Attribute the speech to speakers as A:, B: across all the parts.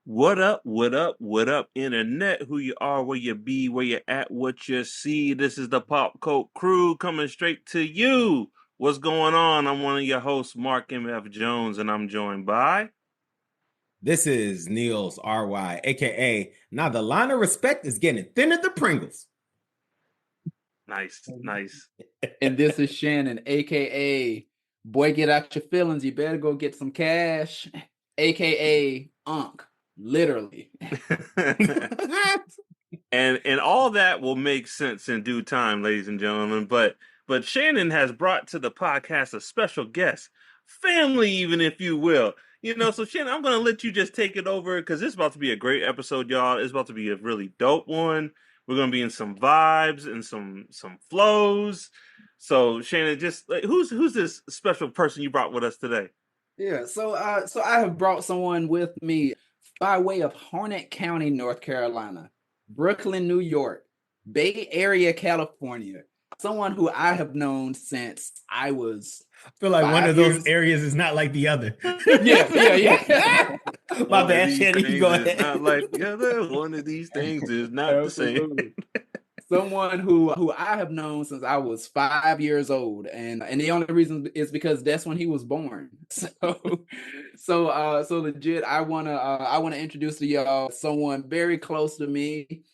A: What up, what up, what up, internet? Who you are, where you be, where you at, what you see. This is the Pop Coat crew coming straight to you. What's going on? I'm one of your hosts, Mark M.F. Jones, and I'm joined by...
B: This is Niels R.Y., aka now the line of respect is getting thin at the Pringles.
A: Nice.
C: And this is Shannon, aka boy, get out your feelings. You better go get some cash, aka Unc, literally.
A: and all that will make sense in due time, ladies and gentlemen. But Shannon has brought to the podcast a special guest, family, even if you will. So Shannon, I'm gonna let you just take it over because it's about to be a great episode, y'all. It's about to be a really dope one. We're gonna be in some vibes and some flows. So Shannon, just like, who's this special person you brought with us today?
C: Yeah, so I have brought someone with me by way of Harnett County, North Carolina, Brooklyn, New York, Bay Area, California. Someone who I have known since I was.
B: I feel like one of those areas is not like the other.
C: Yeah.
B: My bad, Shannon. You go ahead.
A: Not like the other. One of these things is not the same.
C: Someone who I have known since I was 5 years old, and the only reason is because that's when he was born. So legit, I wanna introduce to y'all someone very close to me.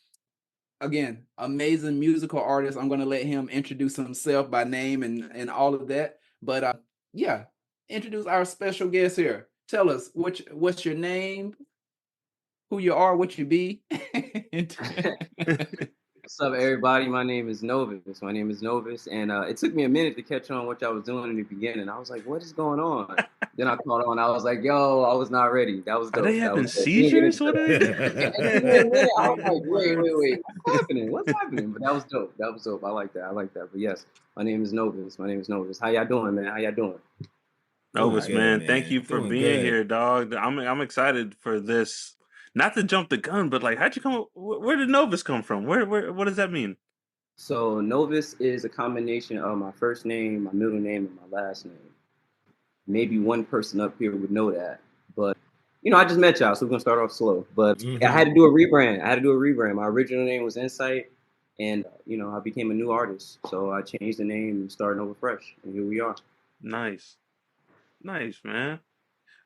C: Again, amazing musical artist. I'm gonna let him introduce himself by name and all of that. But yeah, introduce our special guest here. Tell us what's your name, who you are, what you be.
D: What's up, everybody? My name is Novès. And it took me a minute to catch on what y'all was doing in the beginning. I was like, what is going on? Then I caught on. I was like, yo, I was not ready. That was dope.
A: Are they having seizures? What are they?
D: I was like, wait. What's happening? But that was dope. I like that. But yes, my name is Novès. How y'all doing, man?
A: Novès, man. Thank you for being here, dog. I'm excited for this. Not to jump the gun, but like, how'd you come? Where did Novès come from? Where? What does that mean?
D: So Novès is a combination of my first name, my middle name, and my last name. Maybe one person up here would know that, but I just met y'all, so we're gonna start off slow. But I had to do a rebrand. My original name was Insight, and I became a new artist, so I changed the name and started over fresh, and here we are.
A: Nice, man.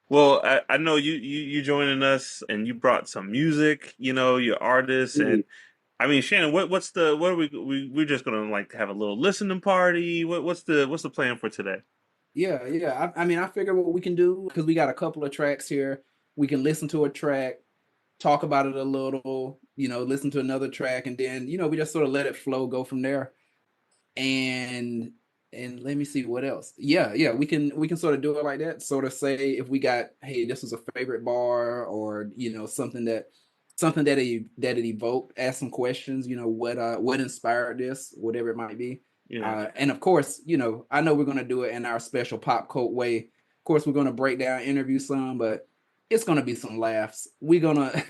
A: Well, I know you joining us, and you brought some music. You're artists, and I mean, Shannon, what are we're just gonna like have a little listening party? What's the plan for today?
C: Yeah. I mean, I figure what we can do, because we got a couple of tracks here. We can listen to a track, talk about it a little, listen to another track, and then we just sort of let it flow, go from there. And let me see what else. Yeah, we can sort of do it like that. Sort of say if we got, hey, this was a favorite bar, or something that it evoked. Ask some questions. What inspired this, whatever it might be.
A: Yeah.
C: And of course, I know we're gonna do it in our special Pop Coat way. Of course, we're gonna break down, interview some, but it's gonna be some laughs. We're gonna,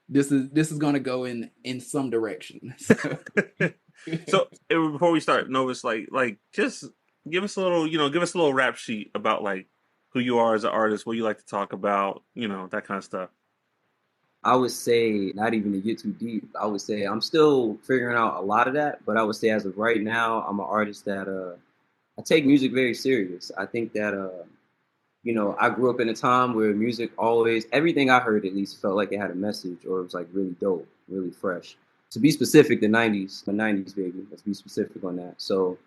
C: this is gonna go in some direction.
A: So before we start, Novès, like just give us a little rap sheet about like who you are as an artist, what you like to talk about, that kind of stuff.
D: I would say, not even to get too deep, I would say I'm still figuring out a lot of that, but I would say as of right now, I'm an artist that I take music very serious. I think that I grew up in a time where music always, everything I heard at least felt like it had a message, or it was like really dope, really fresh. To be specific, the 90s baby. Let's be specific on that. So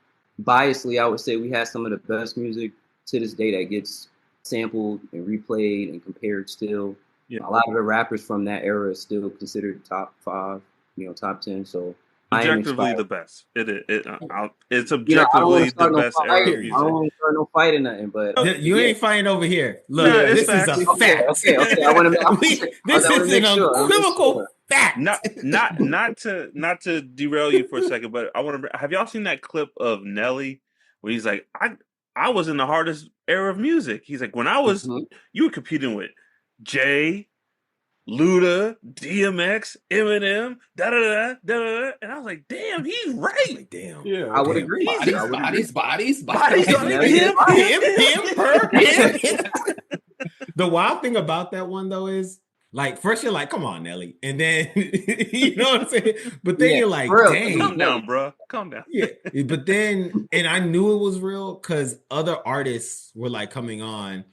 D: biasly, I would say we had some of the best music to this day that gets sampled and replayed and compared still. Yeah. A lot of the rappers from that era is still considered top 5, top 10. So
A: objectively the best. It's objectively the best era of music.
D: I don't want to start no fight or nothing, but
B: you ain't fighting over here. Look, this is a fact.
D: Okay. I want to.
B: This is an unequivocal fact.
A: Not to derail you for a second, but I want to. Have y'all seen that clip of Nelly where he's like, I was in the hardest era of music. He's like, when I was, you were competing with Jay, Luda, DMX, Eminem, da-da-da, and I was like, damn, he's right.
B: Like, damn.
D: Yeah, I would agree.
C: Bodies.
B: The wild thing about that one, though, is Like first you're like, come on, Nelly. And then you know what I'm saying? But then you're like,
D: for real.
B: dang.
A: Calm down, bro. Calm down.
B: Yeah. But then, and I knew it was real because other artists were like coming on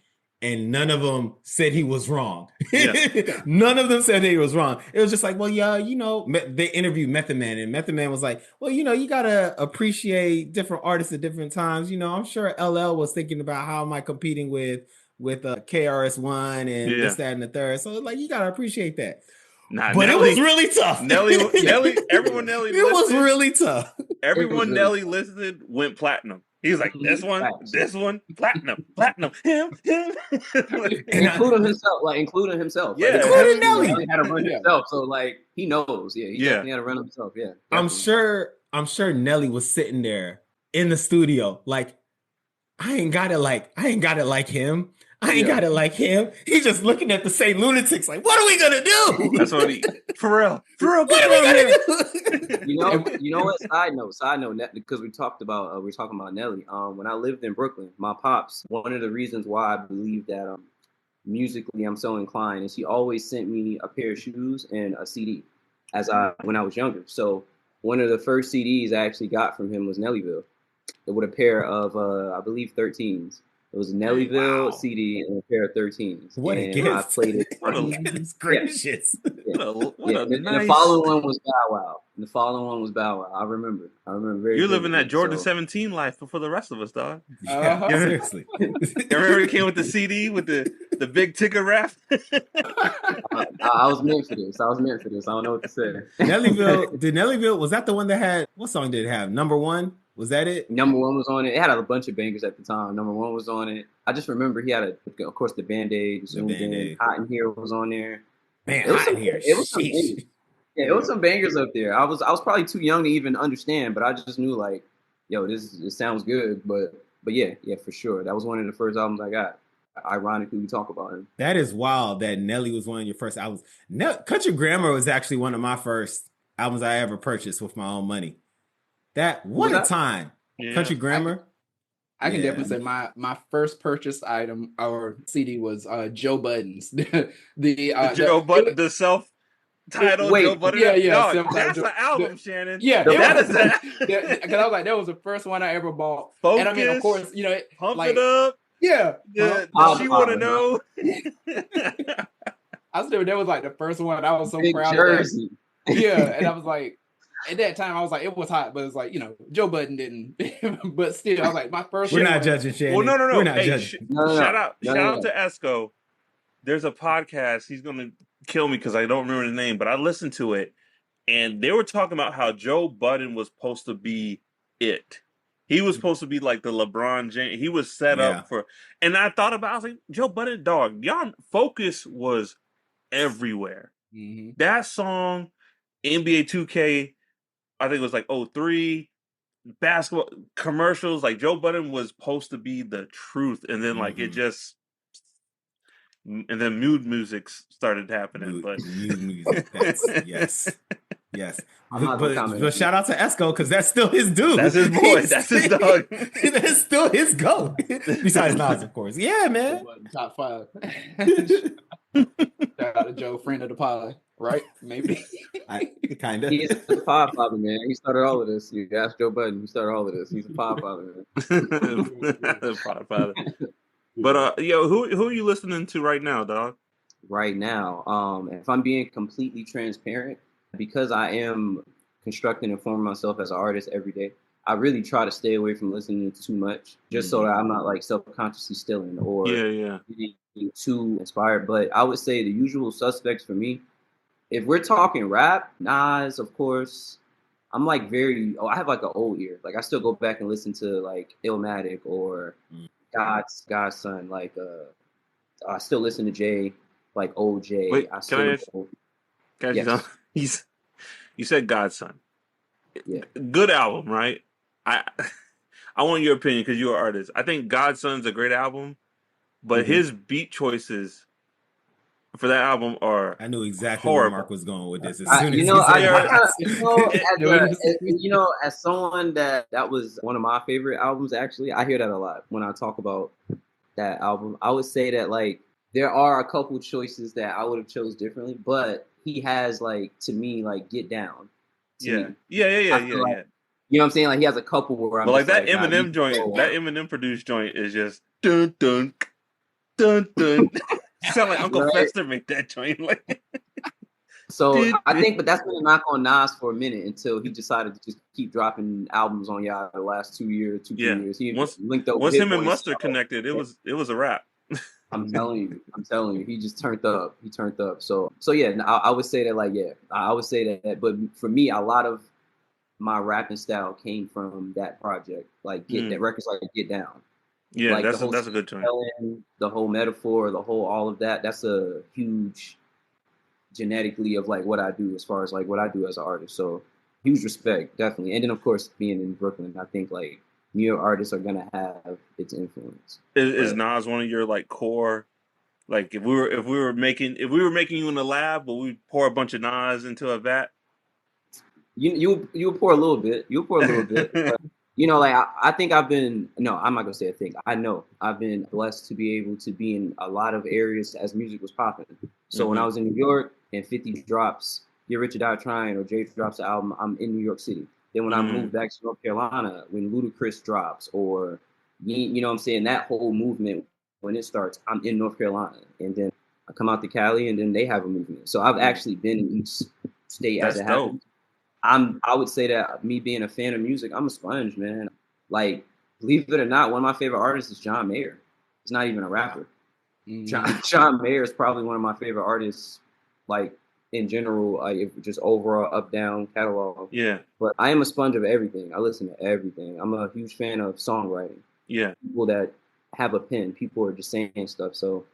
B: and none of them said he was wrong.
A: Yeah.
B: None of them said he was wrong. It was just like, well, yeah, you know, they interviewed Method Man and Method Man was like, well, you know, you got to appreciate different artists at different times. You know, I'm sure LL was thinking about how am I competing with KRS-One and
A: Yeah.
B: this, that, and the third. So like, you got to appreciate that.
A: Nah,
B: But
A: Nelly,
B: it was really tough.
A: Nelly, everyone Nelly
B: It was
A: listed,
B: really tough.
A: everyone
D: really
A: Nelly listed went platinum. He was like, this one, platinum, him.
D: Including himself.
A: Yeah,
B: including Nelly.
D: Nelly had to run himself, so like he knows. Yeah, he definitely had to run himself. Yeah, definitely.
B: I'm sure Nelly was sitting there in the studio, like, I ain't got it like him. I ain't got it like him. He's just looking at the same lunatics like, what are we gonna do?
A: That's what for real.
B: What are we gonna do?
D: You know what? Side note, because we're talking about Nelly. When I lived in Brooklyn, my pops, one of the reasons why I believe that musically I'm so inclined is he always sent me a pair of shoes and a CD when I was younger. So one of the first CDs I actually got from him was Nellyville, with a pair of I believe 13s. It was a Nellyville CD and a pair of 13s.
B: What a gift.
D: I played it.
B: Goodness gracious.
A: What a
D: And
A: nice...
D: the following one was Bow Wow. I remember very
A: You're living that
D: vividly,
A: Jordan 17 life for the rest of us, dog.
B: Yeah, seriously.
A: You remember he came with the CD with the big ticker wrap?
D: I was meant for this. I don't know what to say.
B: Nellyville, was that the one that had, what song did it have? Number One? Was that it?
D: Number One was on it. It had a bunch of bangers at the time. Number One was on it. I just remember he had of course, the Band-Aid, Zoomed In, Hot in Here was on there.
B: Man, Hot in Here.
D: It was some bangers. Yeah, it was some bangers up there. I was probably too young to even understand, but I just knew like, yo, this sounds good. But yeah, for sure. That was one of the first albums I got. Ironically, we talk about him.
B: That is wild that Nelly was one of your first albums. Country Grammar was actually one of my first albums I ever purchased with my own money. What a time. Yeah. Country Grammar.
C: I can definitely say my first purchased item or CD was Joe Budden's.
A: The self-titled Joe Budden.
C: Yeah.
A: No, that's an album, Shannon.
C: Yeah,
A: that is that.
C: Because I was like, that was the first one I ever bought.
A: Focus,
C: and I mean, of course, you know,
A: Pump It Up.
C: Yeah.
A: Does she want to know?
C: I still, that was like the first one. I was so
D: Big
C: proud
D: Jersey.
C: of that. Yeah, and I was like, at that time, I was like, it was hot, but it's like, you know, Joe Budden didn't. But still, I was like, my first.
B: We're not judging, Shannon.
A: Well, no.
B: We're not judging.
A: Shout out to Esco. There's a podcast. He's gonna kill me because I don't remember the name, but I listened to it, and they were talking about how Joe Budden was supposed to be it. He was supposed to be like the LeBron James. He was set up for, and I thought about. I was like, Joe Budden, dog. Y'all focus was everywhere.
C: Mm-hmm.
A: That song, NBA 2K. I think it was like 03, basketball commercials. Like Joe Budden was supposed to be the truth, and then like it just, and then mood music started happening.
B: Mood music, yes. But shout out to Esco because that's still his dude.
A: That's his boy. That's his dog.
B: That's still his goat. Besides Nas, of course. Yeah, man.
C: Top 5. Shout out to Joe, friend of the pod. Right? Maybe.
B: Kind of.
D: He's a pod father, man. He started all of this. You ask Joe Budden, he started all of this. He's a pod father, man.
A: Pod father. But who are you listening to right now, dog?
D: Right now, if I'm being completely transparent, because I am constructing and forming myself as an artist every day, I really try to stay away from listening to too much, just so that I'm not like self-consciously stealing or getting too inspired. But I would say the usual suspects for me, if we're talking rap, Nas, of course. I'm like I have like an old ear. Like I still go back and listen to like Illmatic or God's Son. Like I still listen to Jay, like old Jay.
A: Wait, you said God's Son.
D: Yeah.
A: Good album, right? I want your opinion because you're an artist. I think God's Son's a great album, but his beat choices for that album are
B: I knew exactly
A: horrible.
B: where Mark was going with this.
D: As someone that was one of my favorite albums, actually, I hear that a lot when I talk about that album. I would say that like there are a couple choices that I would have chose differently, but he has like to me like Get Down. To
A: Yeah,
D: me,
A: yeah,
D: I feel like
A: yeah.
D: you know what I'm saying. Like he has a couple where
A: But
D: I'm
A: like
D: just
A: that
D: like, nah,
A: Eminem joint, that Eminem produced joint is just dun dun dun dun. You sound like Uncle
D: right.
A: Fester made that joint. Like,
D: So
A: dun,
D: I
A: dun.
D: think, but that's been a knock on Nas for a minute until he decided to just keep dropping albums on y'all the last 2 years, 3 years. He
A: Once
D: linked up with
A: once
D: Hit
A: him and
D: Boy.
A: Mustard connected, it was a wrap.
D: I'm telling you, he just turned up. He turned up. So yeah, I would say that like yeah, I would say that. But for me, a lot of my rapping style came from that project. Like Get that records like Get Down,
A: Yeah,
D: like the
A: that's a
D: whole
A: that's a good joint.
D: storytelling, the whole metaphor, the whole all of that. That's a huge genetically of like what I do as far as like what I do as an artist. So huge respect, definitely. And then of course being in Brooklyn, I think like New York artists are gonna have its influence.
A: Is
D: But
A: Nas one of your like core? Like if we were making you in the lab, but we pour a bunch of Nas into a vat.
D: you pour a little bit. You'll pour a little bit. But, you know, like I think I've been no, I'm not gonna say a thing. I know I've been blessed to be able to be in a lot of areas as music was popping. So when I was in New York and 50 drops Get Rich or Die Trying or Jay drops the album, I'm in New York City. Then when I moved back to North Carolina, when Ludacris drops or you know what I'm saying, that whole movement when it starts, I'm in North Carolina. And then I come out to Cali and then they have a movement. So I've actually been in each state as
A: That's
D: it
A: dope.
D: happens. I would say that me being a fan of music, I'm a sponge, man. Like, believe it or not, one of my favorite artists is John Mayer. He's not even a rapper. John Mayer is probably one of my favorite artists, like in general, if just overall up down catalog.
A: Yeah,
D: But I am a sponge of everything. I listen to everything. I'm a huge fan of songwriting.
A: yeah.
D: People that have a pen, people are just saying stuff. So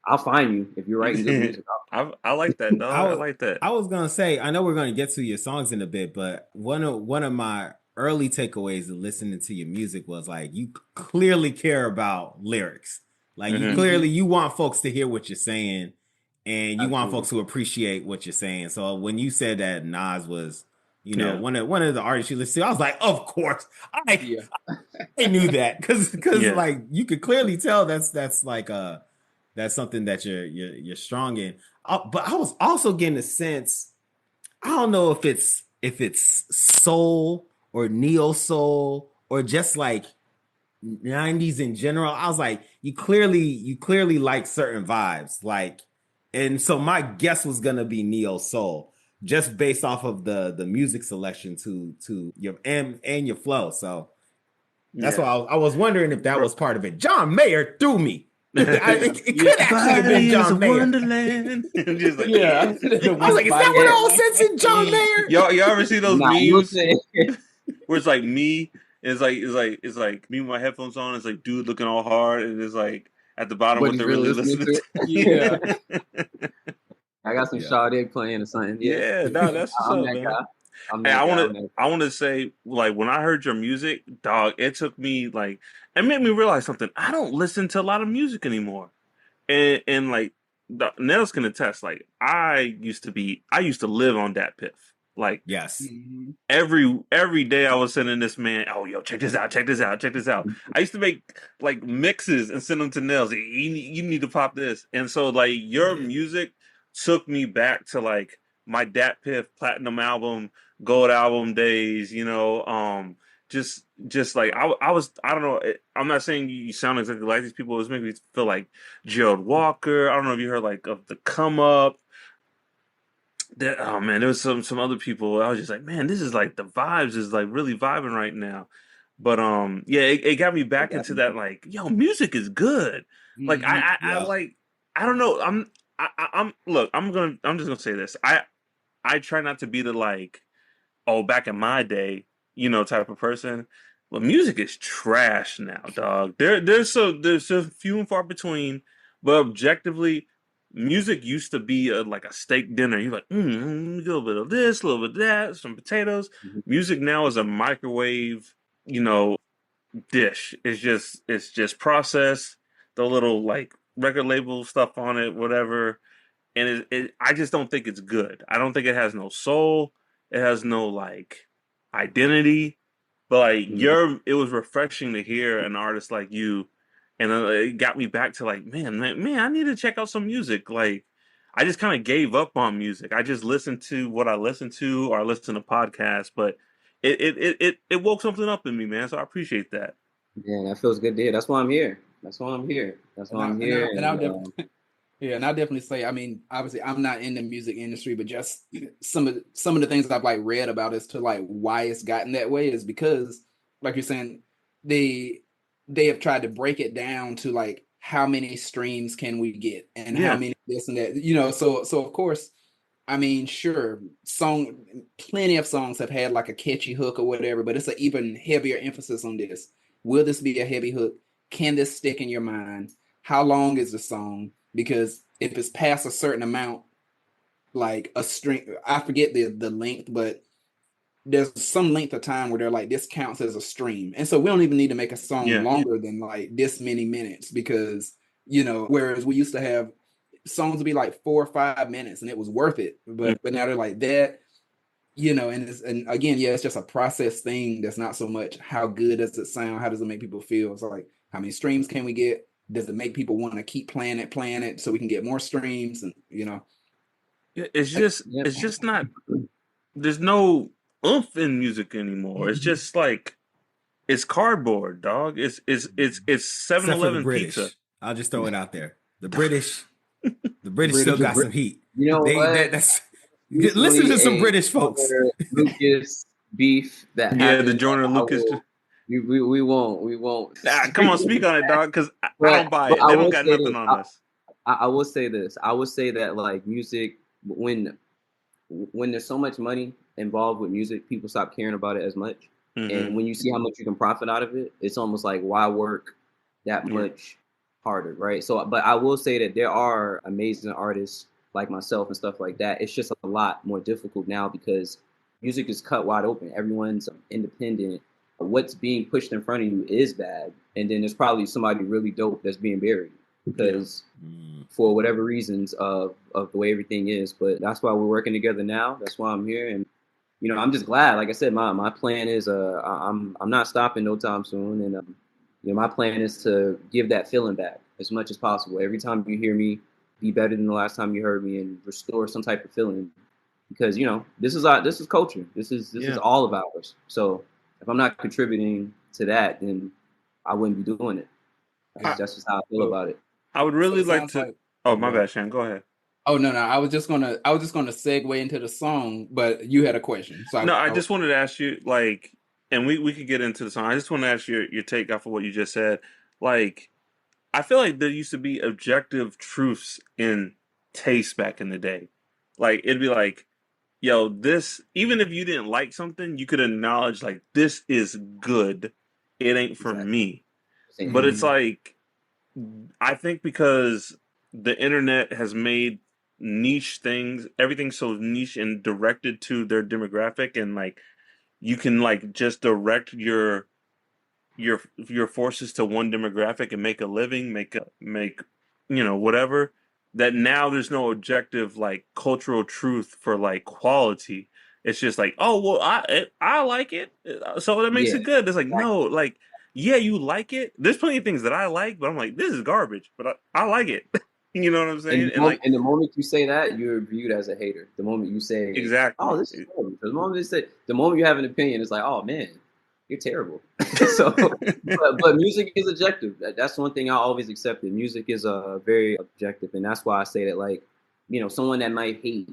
D: I'll find you if you're writing good music.
A: I like that, dog. I like that.
B: I was gonna say, I know we're gonna get to your songs in a bit, but one of my early takeaways of listening to your music was like you clearly care about lyrics. Like you clearly you want folks to hear what you're saying and you want
D: Absolutely.
B: folks to appreciate what you're saying. So when you said that Nas was,
A: Yeah.
B: one of the artists you listen to, I was like, of course.
C: Yeah.
B: I knew that because
A: Yeah.
B: like you could clearly tell that's like that's something that you're strong in. But I was also getting a sense. I don't know if it's soul or neo soul or just like 90s in general. I was like, you clearly like certain vibes, like, and so my guess was gonna be neo soul just based off of the music selection to your and your flow. So that's why
A: Yeah.
B: I was wondering if that
A: Bro.
B: was part of it. John Mayer threw me. It
C: Yeah.
B: could actually have been
A: Body is a
B: John Mayer.
A: wonderland. Just like,
C: Yeah.
B: I was like, is that
C: Body
B: what
C: of
B: all
C: a
B: sense in John Mayer?
A: y'all ever see those
D: Nah, you would
A: memes
D: say
A: where it's like me, and it's like me with my headphones on, it's like dude looking all hard, and it's like at the bottom
D: what
A: what
D: he's
A: they're
D: really
A: really
D: listening
A: listening
D: to.
C: Yeah.
A: to.
D: I got some
B: Yeah.
D: Sade playing or something. Yeah,
A: Yeah, no, that's what's
D: I'm
A: up,
D: that
A: man.
D: guy. I'm
A: Hey,
D: that
A: I
D: guy.
A: want
D: I'm
A: to
D: that
A: I
D: guy.
A: want to say like when I heard your music, dog, it took me like it made me realize something. I don't listen to a lot of music anymore. And like Nels can attest, like I used to live on that piff. Like
B: Yes.
A: every day I was sending this man, oh yo, check this out, check this out, check this out. I used to make like mixes and send them to Nels. You need to pop this. And so like your music took me back to like my Dat Piff platinum album, gold album days, just like I don't know. I'm not saying you sound exactly like these people. It was making me feel like Gerald Walker. I don't know if you heard like of the Come Up. Oh man, there was some other people. I was just like, man, this is like the vibes is like really vibing right now. But yeah, it got me back into that like, yo, music is good. Like I
B: Yeah.
A: like I don't know. I'm look. I'm just gonna say this. I try not to be the like, oh, back in my day, type of person. But music is trash now, dog. There's so few and far between. But objectively, music used to be like a steak dinner. You're like, a little bit of this, a little bit of that, some potatoes.
D: Mhm.
A: Music now is a microwave, dish. It's just processed, the little like record label stuff on it, whatever, and I just don't think it's good. I don't think it has no soul. It has no like identity. But like
D: Mhm.
A: it was refreshing to hear an artist like you, and it got me back to like, man, I need to check out some music. Like, I just kind of gave up on music. I just listened to what I listened to, or I listened to podcasts, but it woke something up in me, man. So I appreciate that.
D: Yeah, that feels good to hear. That's why I'm here. That's why I'm here. That's why I'm here.
C: And I'll definitely, yeah, and I'll definitely say, I mean, obviously, I'm not in the music industry, but just some of the things I've like read about as to like why it's gotten that way is because, like you're saying, they have tried to break it down to like how many streams can we get and how many this and that, you know. So of course, I mean, sure, plenty of songs have had like a catchy hook or whatever, but it's an even heavier emphasis on this. Will this be a heavy hook? Can this stick in your mind? How long is the song? Because if it's past a certain amount, like a string, I forget the length, but there's some length of time where they're like, this counts as a stream. And so we don't even need to make a song longer than like this many minutes because, you know, whereas we used to have songs would be like 4 or 5 minutes and it was worth it. But now they're like that, you know, and again, it's just a process thing. That's not so much how good does it sound? How does it make people feel? It's like, how many streams can we get? Does it make people want to keep playing it so we can get more streams? And, you know,
A: it's just not, there's no oomph in music anymore. It's just like, it's cardboard, dog. It's 7-Eleven pizza.
B: I'll just throw it out there. The British still got some heat.
D: You know what?
B: Listen to some British folks.
D: Lucas beef that
A: the Joyner Lucas.
D: We won't.
A: Nah, come on, speak on it, dog. Because I don't buy it. They don't got nothing on us.
D: I will say this. I would say that like music, when there's so much money involved with music, people stop caring about it as much. Mm-hmm. And when you see how much you can profit out of it, it's almost like, why work that much harder, right? So, but I will say that there are amazing artists like myself and stuff like that. It's just a lot more difficult now because music is cut wide open. Everyone's independent. What's being pushed in front of you is bad. And then there's probably somebody really dope that's being buried because for whatever reasons of the way everything is. But that's why we're working together now. That's why I'm here. And, you know, I'm just glad. Like I said, my plan is I'm not stopping no time soon. And, you know, my plan is to give that feeling back as much as possible. Every time you hear me, be better than the last time you heard me and restore some type of feeling. Because, you know, this is culture. This is all about us. So if I'm not contributing to that, then I wouldn't be doing it. That's just how I feel about it.
A: I would really like to. Oh, my bad, Shan. Go ahead.
C: Oh no, I was just gonna segue into the song, but you had a question. So
A: I just wanted to ask you, like, and we could get into the song. I just want to ask your take off of what you just said. Like, I feel like there used to be objective truths in taste back in the day. Like, it'd be like, yo, this, even if you didn't like something, you could acknowledge, like, this is good. It ain't for me. But it's like, I think because the internet has made niche things, everything's so niche and directed to their demographic, and like, you can like just direct your forces to one demographic and make a living, make you know, whatever, that now there's no objective like cultural truth for like quality. It's just like, oh well, I like it, so that makes it good. It's like, no, like, yeah, you like it. There's plenty of things that I like, but I'm like, this is garbage, but I like it. You know what I'm saying?
D: And the moment you say that, you're viewed as a hater. The moment you say,
A: exactly,
D: oh, this is cool. The moment you have an opinion, it's like, oh man, you're terrible. So, but music is objective. That's one thing I always accepted. Music is very objective, and that's why I say that, like, you know, someone that might hate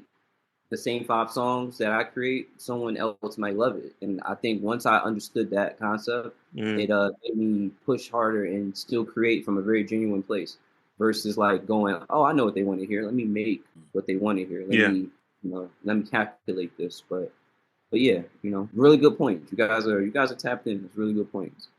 D: the same 5 songs that I create, someone else might love it. And I think once I understood that concept, it made me push harder and still create from a very genuine place. Versus like going, oh, I know what they want to hear. Let me make what they want to hear. Let me calculate this. But yeah, you know, really good points. You guys are tapped in. It's really good points.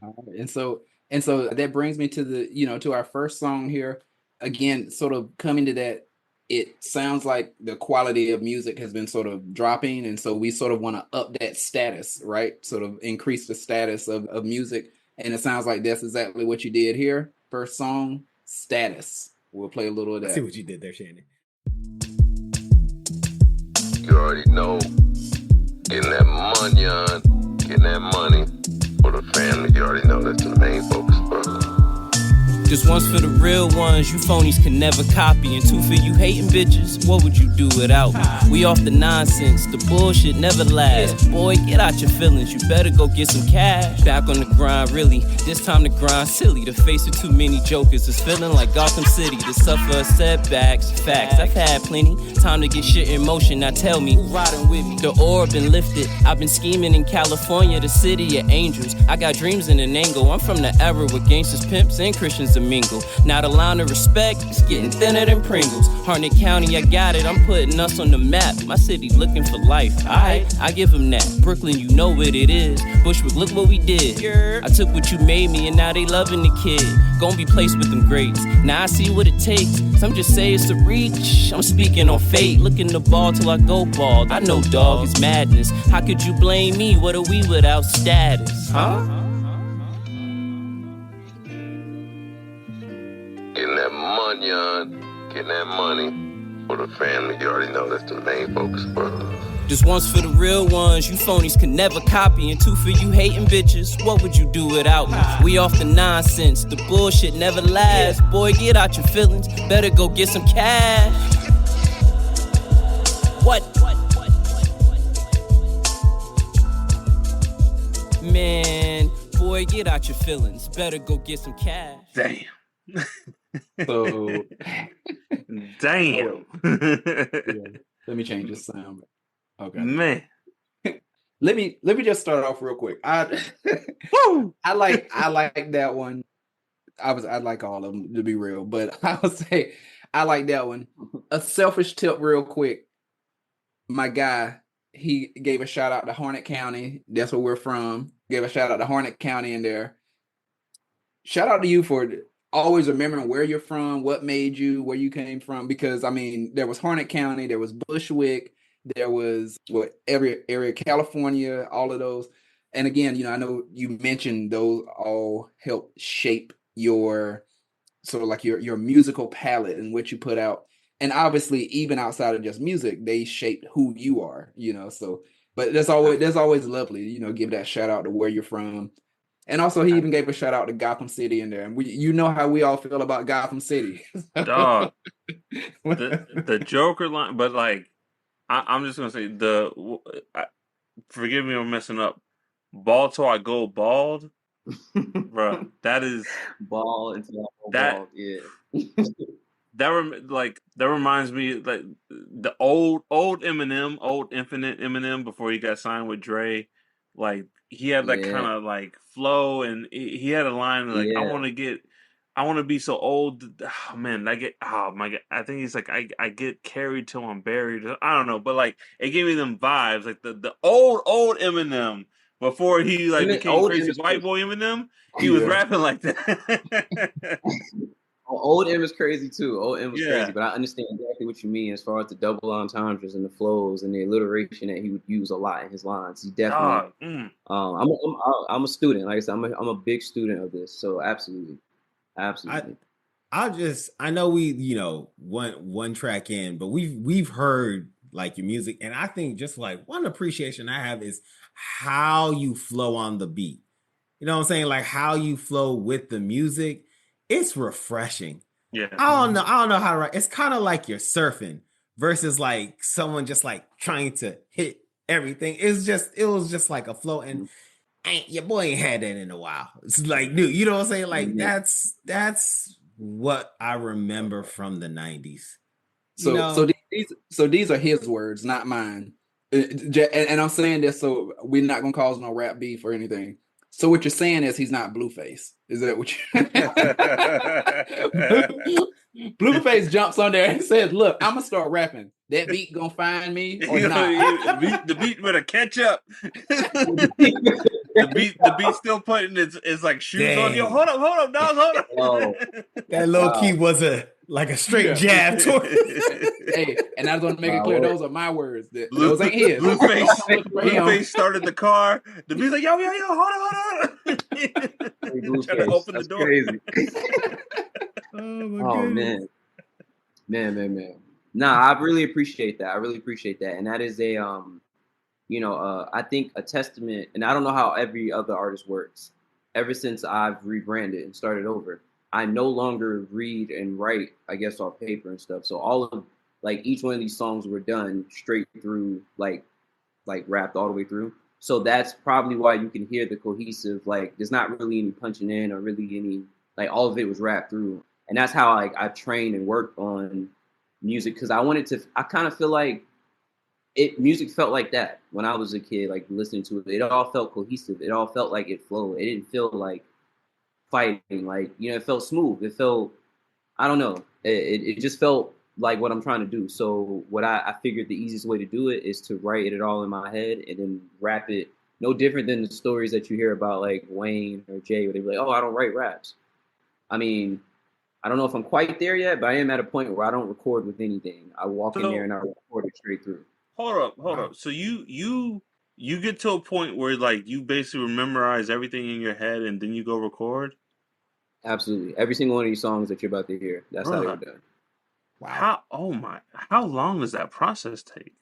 C: And so that brings me to to our first song here. Again, sort of coming to that, it sounds like the quality of music has been sort of dropping, and so we sort of want to up that status, right? Sort of increase the status of music, and it sounds like that's exactly what you did here. First song, Status. We'll play a little of that.
B: I see what you did there, Shannon.
E: You already know. Getting that money on. Getting that money for the family. You already know that's the main focus, brother.
F: Just once for the real ones, you phonies can never copy. And two for you hating bitches, what would you do without me? We off the nonsense, the bullshit never lasts. Boy, get out your feelings, you better go get some cash. Back on the grind, really, this time to grind silly. The face of too many jokers is feeling like Gotham City. To suffer setbacks, facts, I've had plenty. Time to get shit in motion, now tell me, who riding with me? The orb been lifted, I've been scheming in California, the city of angels. I got dreams in an angle, I'm from the era where gangsters, pimps, and Christians are mingle. Now the line of respect is getting thinner than Pringles. Harnett County, I got it, I'm putting us on the map. My city looking for life, alright, I give them that. Brooklyn, you know what it is. Bushwick, look what we did. I took what you made me and now they loving the kid. Gonna be placed with them greats. Now I see what it takes. Some just say it's a reach. I'm speaking on fate. Looking the ball till I go bald. I know, dog, it's madness. How could you blame me? What are we without status? Huh?
E: Getting that money on, getting that money for the family. You already know that's the main focus for us.
F: Just once for the real ones, you phonies can never copy. And two for you hating bitches, what would you do without me? We off the nonsense, the bullshit never lasts. Boy, get out your feelings, better go get some cash. What? Man, boy, get out your feelings, better go get some cash.
A: Damn.
C: So,
A: Damn.
C: let me change this sound. Okay.
A: Man.
C: Let me just start off real quick. I like that one. I like all of them, to be real, but I would say I like that one. A selfish tip real quick. My guy, he gave a shout out to Harnett County. That's where we're from. Gave a shout out to Harnett County in there. Shout out to you for always remembering where you're from, what made you, where you came from, because I mean, there was Harnett County, there was Bushwick, there was every area, California, all of those. And again, I know you mentioned those all help shape your sort of like your musical palette and what you put out. And obviously, even outside of just music, they shaped who you are, so but that's always lovely, give that shout out to where you're from. And also, he even gave a shout out to Gotham City in there. And you know how we all feel about Gotham City.
A: Dog. The Joker line, but like, I'm just going to say, forgive me for messing up, bald till I go bald. Bro, that is.
D: Ball until I go bald, yeah.
A: That reminds me like the old Eminem, old Infinite Eminem before he got signed with Dre. Like, he had that kind of like flow, and he had a line like, I want to be so old. Oh man, my God. I think he's like, I get carried till I'm buried. I don't know, but like, it gave me them vibes, like the old Eminem before he like became crazy white boy Eminem. He was rapping like that.
D: Old M is crazy too. Old M was crazy, but I understand exactly what you mean as far as the double entendres and the flows and the alliteration that he would use a lot in his lines. He definitely. I'm a student. Like I said, I'm a big student of this. So absolutely.
B: I know we one track in, but we've heard like your music, and I think just like one appreciation I have is how you flow on the beat. You know what I'm saying? Like how you flow with the music. It's refreshing.
A: Yeah.
B: I don't know how to write. It's kind of like you're surfing versus like someone just like trying to hit everything. It was just like a flow, and your boy ain't had that in a while. It's like new. You know what I'm saying? Like that's what I remember from the 90s.
C: So these are his words, not mine. And I'm saying this so we're not gonna cause no rap beef or anything. So what you're saying is he's not Blueface. Is that what you Blueface jumps on there and says, look, I'm gonna start rapping. That beat gonna find me or not?
A: The beat better catch up. The beat still putting its like shoes on you. Hold up, dog, hold up.
B: Oh, that low key was a straight jab toward.
C: Hey, and I was going to make it clear, those are my words. Those ain't his.
A: Blueface started the car. The beat's like, yo, hold on. Trying to open the door.
D: Crazy. Oh man. Nah, I really appreciate that. And that is I think a testament, and I don't know how every other artist works. Ever since I've rebranded and started over, I no longer read and write, I guess, off paper and stuff. So all of like each one of these songs were done straight through, like rapped all the way through. So that's probably why you can hear the cohesive, like there's not really any punching in or really any, like all of it was rapped through. And that's how like I trained and worked on music, because I kind of feel like music felt like that when I was a kid, like listening to it. It all felt cohesive. It all felt like it flowed. It didn't feel like fighting, like, it felt smooth. It felt, I don't know. It just felt like what I'm trying to do. So what I figured the easiest way to do it is to write it all in my head and then rap it. No different than the stories that you hear about like Wayne or Jay, where they be like, oh, I don't write raps. I mean, I don't know if I'm quite there yet, but I am at a point where I don't record with anything. I walk in there and I record it straight through.
A: Hold up. So you get to a point where like you basically memorize everything in your head and then you go record?
D: Absolutely. Every single one of these songs that you're about to hear, that's how they were done.
B: Wow.
A: How long does that process take?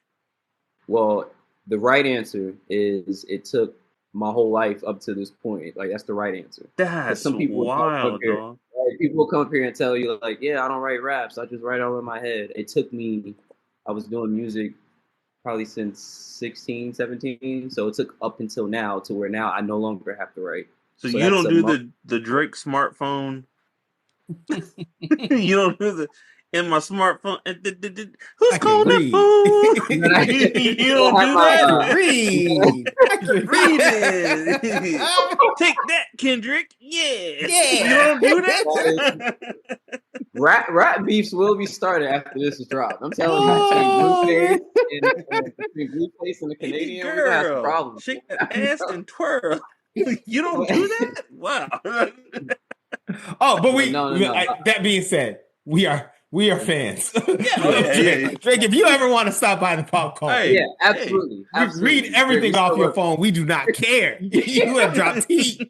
D: Well, the right answer is it took my whole life up to this point. Like, that's the right answer.
A: That's
D: some people
A: wild, dog.
D: People will come up here and tell you, like, yeah, I don't write raps. I just write all in my head. It took me, I was doing music probably since 16, 17. So it took up until now to where now I no longer have to write.
A: So you don't do the Drake smartphone? You don't do the in my smartphone. Who's calling that phone? You don't do that.
B: Read.
A: Read it. Take that, Kendrick. Yeah. You don't do that.
D: Rap beefs will be started after this is dropped. I'm telling you, Blueface and the Canadian, we're gonna have problems.
A: Shake that ass and twirl. You don't do that? Wow.
B: Oh, but
D: no.
B: That being said, we are fans.
A: Yeah.
B: Drake, if you ever want to stop by the popcorn,
D: yeah, absolutely.
B: Read everything off your phone. We do not care. You have dropped heat.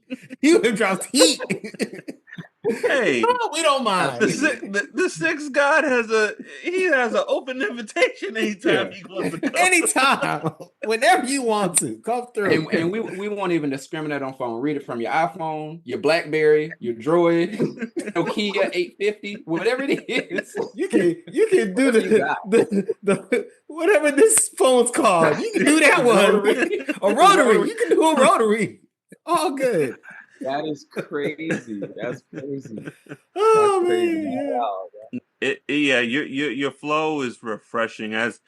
A: Hey,
B: no, we don't mind.
A: The sixth God has an open invitation anytime he wants to come.
B: Anytime, whenever you want to, come through.
C: And we won't even discriminate on phone. Read it from your iPhone, your BlackBerry, your Droid, Nokia 850, whatever it is.
B: You can do the whatever this phone's called. You can do that one. A rotary. You can do a rotary. All good.
D: That is crazy. That's crazy.
B: Oh,
D: That's crazy.
B: man.
A: Your flow is refreshing. As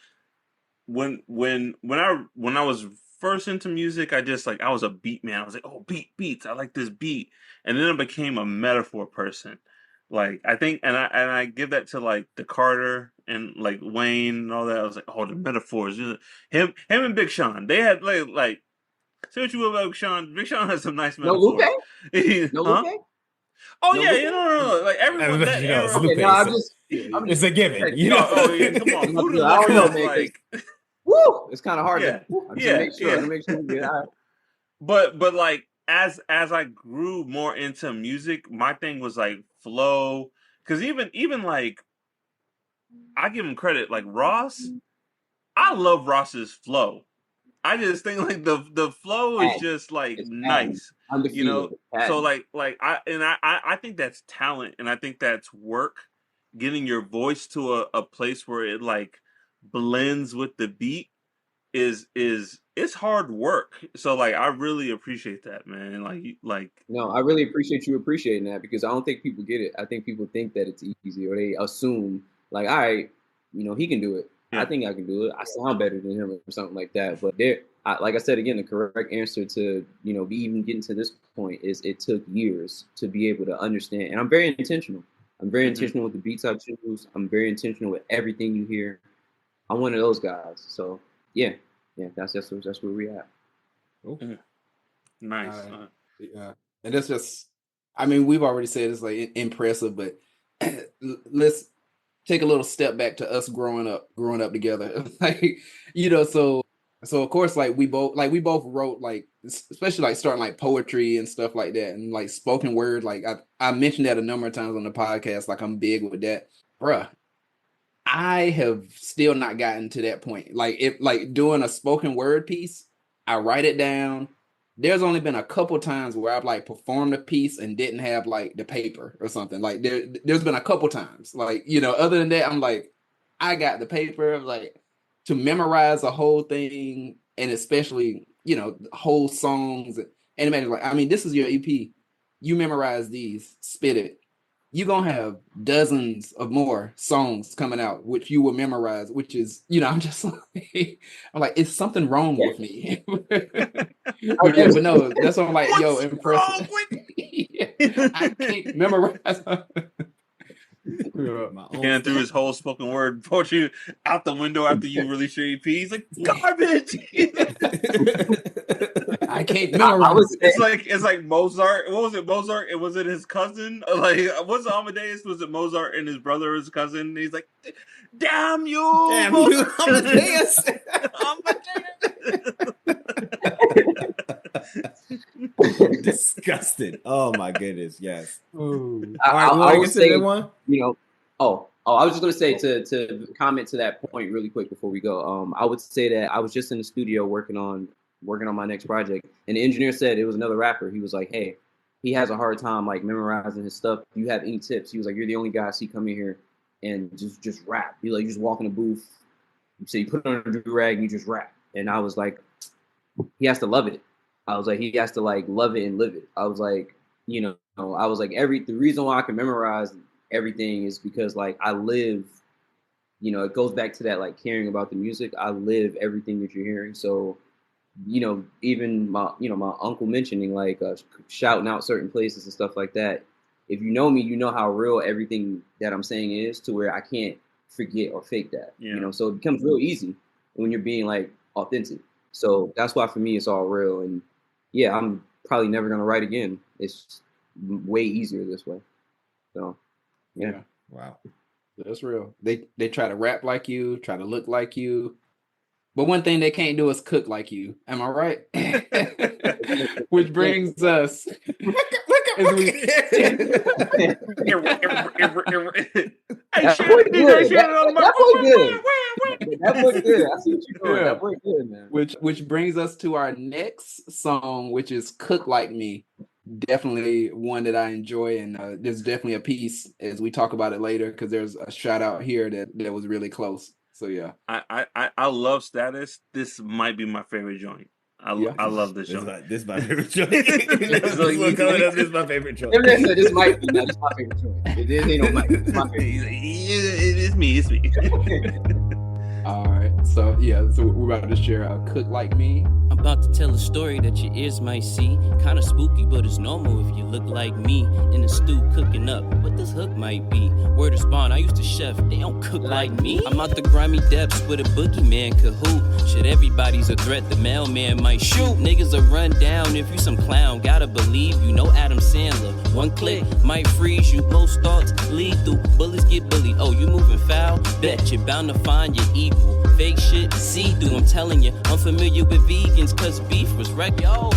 A: when I was first into music, I was a beat man. I was like, oh, beats. I like this beat, and then I became a metaphor person. Like, I think, and I give that to like the Carter and like Wayne and all that. I was like, oh, the metaphors. Him and Big Sean. They had like. Say what you will about Big Sean. Big Sean has some nice metaphors.
D: No Lupe?
A: Oh, yeah, no. Like, everyone that era.
B: It's a given. You know?
A: Oh, yeah, come on.
D: I don't know, man. Woo! It's kind of hard to make sure we get out.
A: But like, as I grew more into music, my thing was like flow. Because even like, I give him credit. Like Ross, I love Ross's flow. I just think like the flow is just like nice, So like I think that's talent, and I think that's work. Getting your voice to a place where it like blends with the beat is it's hard work. So like I really appreciate that, man. Like
D: no, I really appreciate you appreciating that, because I don't think people get it. I think people think that it's easy, or they assume like, all right, he can do it. Yeah. I think I can do it. I sound better than him or something like that. But like I said again, the correct answer to be even getting to this point is it took years to be able to understand. And I'm very intentional. I'm very intentional with the beats I choose. I'm very intentional with everything you hear. I'm one of those guys. So yeah, that's where we at.
A: Okay. Nice.
C: Yeah, and that's just. I mean, we've already said it's like impressive, but let's take a little step back to us growing up together. Like, so of course, like we both wrote, like, especially like starting like poetry and stuff like that, and like spoken word. Like I mentioned that a number of times on the podcast. Like, I'm big with that, bruh. I have still not gotten to that point. Like, if like doing a spoken word piece, I write it down, there's only been a couple times where I've like performed a piece and didn't have like the paper or something. Like there's been a couple times. Like, you know, other than that, I'm like, I got the paper. Like to memorize a whole thing, and especially, you know, whole songs. And imagine, like, I mean, this is your EP. You memorize these, spit it. You're gonna have dozens of more songs coming out, which you will memorize, which is, you know, I'm just like, I'm like, is something wrong with me? But no, that's what I'm like, yo, impressive. I can't memorize.
A: Shannon threw his whole spoken word poetry out the window after you released your EP. He's like, garbage.
C: I can't memorize.
A: It's like Mozart. What was it? Mozart? It was it his cousin? Like, what's Amadeus? Was it Mozart and his brother or his cousin? And he's like, damn you,
B: Amadeus. Disgusted. Oh my goodness. Yes. Ooh. All right.
D: I would say,
B: one?
D: You know, I was just gonna say to comment to that point really quick before we go. I would say that I was just in the studio working on my next project, and the engineer said it was another rapper. He was like, "Hey, he has a hard time like memorizing his stuff. Do you have any tips?" He was like, "You're the only guy I see come in here and just rap. You like you just walk in the booth, you say you put on a do-rag and you just rap." And I was like, he has to love it. I was like, he has to like love it and live it. I was like, you know, I was like, the reason why I can memorize everything is because like I live, you know, it goes back to that like caring about the music. I live everything that you're hearing. So, you know, even my uncle mentioning like shouting out certain places and stuff like that. If you know me, you know how real everything that I'm saying is, to where I can't forget or fake that. Yeah. You know, so it becomes real easy when you're being like authentic. So that's why for me it's all real. And yeah, I'm probably never gonna write again. It's way easier this way. So yeah.
C: Wow. That's real. They try to rap like you, try to look like you. But one thing they can't do is cook like you. Am I right? Which brings us.
A: Hey,
D: That boy good. I see what you're doing. That boy good, man.
C: Which brings us to our next song, which is "Cook Like Me." Definitely one that I enjoy, and there's definitely a piece as we talk about it later, because there's a shout out here that was really close. So yeah,
A: I love Status. This might be my favorite joint. I love this joint.
B: This is my favorite joint. This is my favorite joint.
D: This might be. This is my favorite joint. It ain't no mic. It's my favorite.
A: It's me.
C: All right. So we're about to share "Cook Like Me."
F: I'm about to tell a story that your ears might see. Kinda spooky, but it's normal if you look like me. In the stew cooking up what this hook might be. Word of spawn, I used to chef, they don't cook like me. I'm out the grimy depths with a boogeyman cahoot. Shit, everybody's a threat, the mailman might shoot. Niggas are run down if you some clown. Gotta believe you know Adam Sandler. One click might freeze you. Most thoughts lead through. Bullets get bullied. Oh, you moving foul? Bet you're bound to find your equal. Fake shit, see through. I'm telling you, I'm familiar with vegans, cause beef was wrecked. Yo,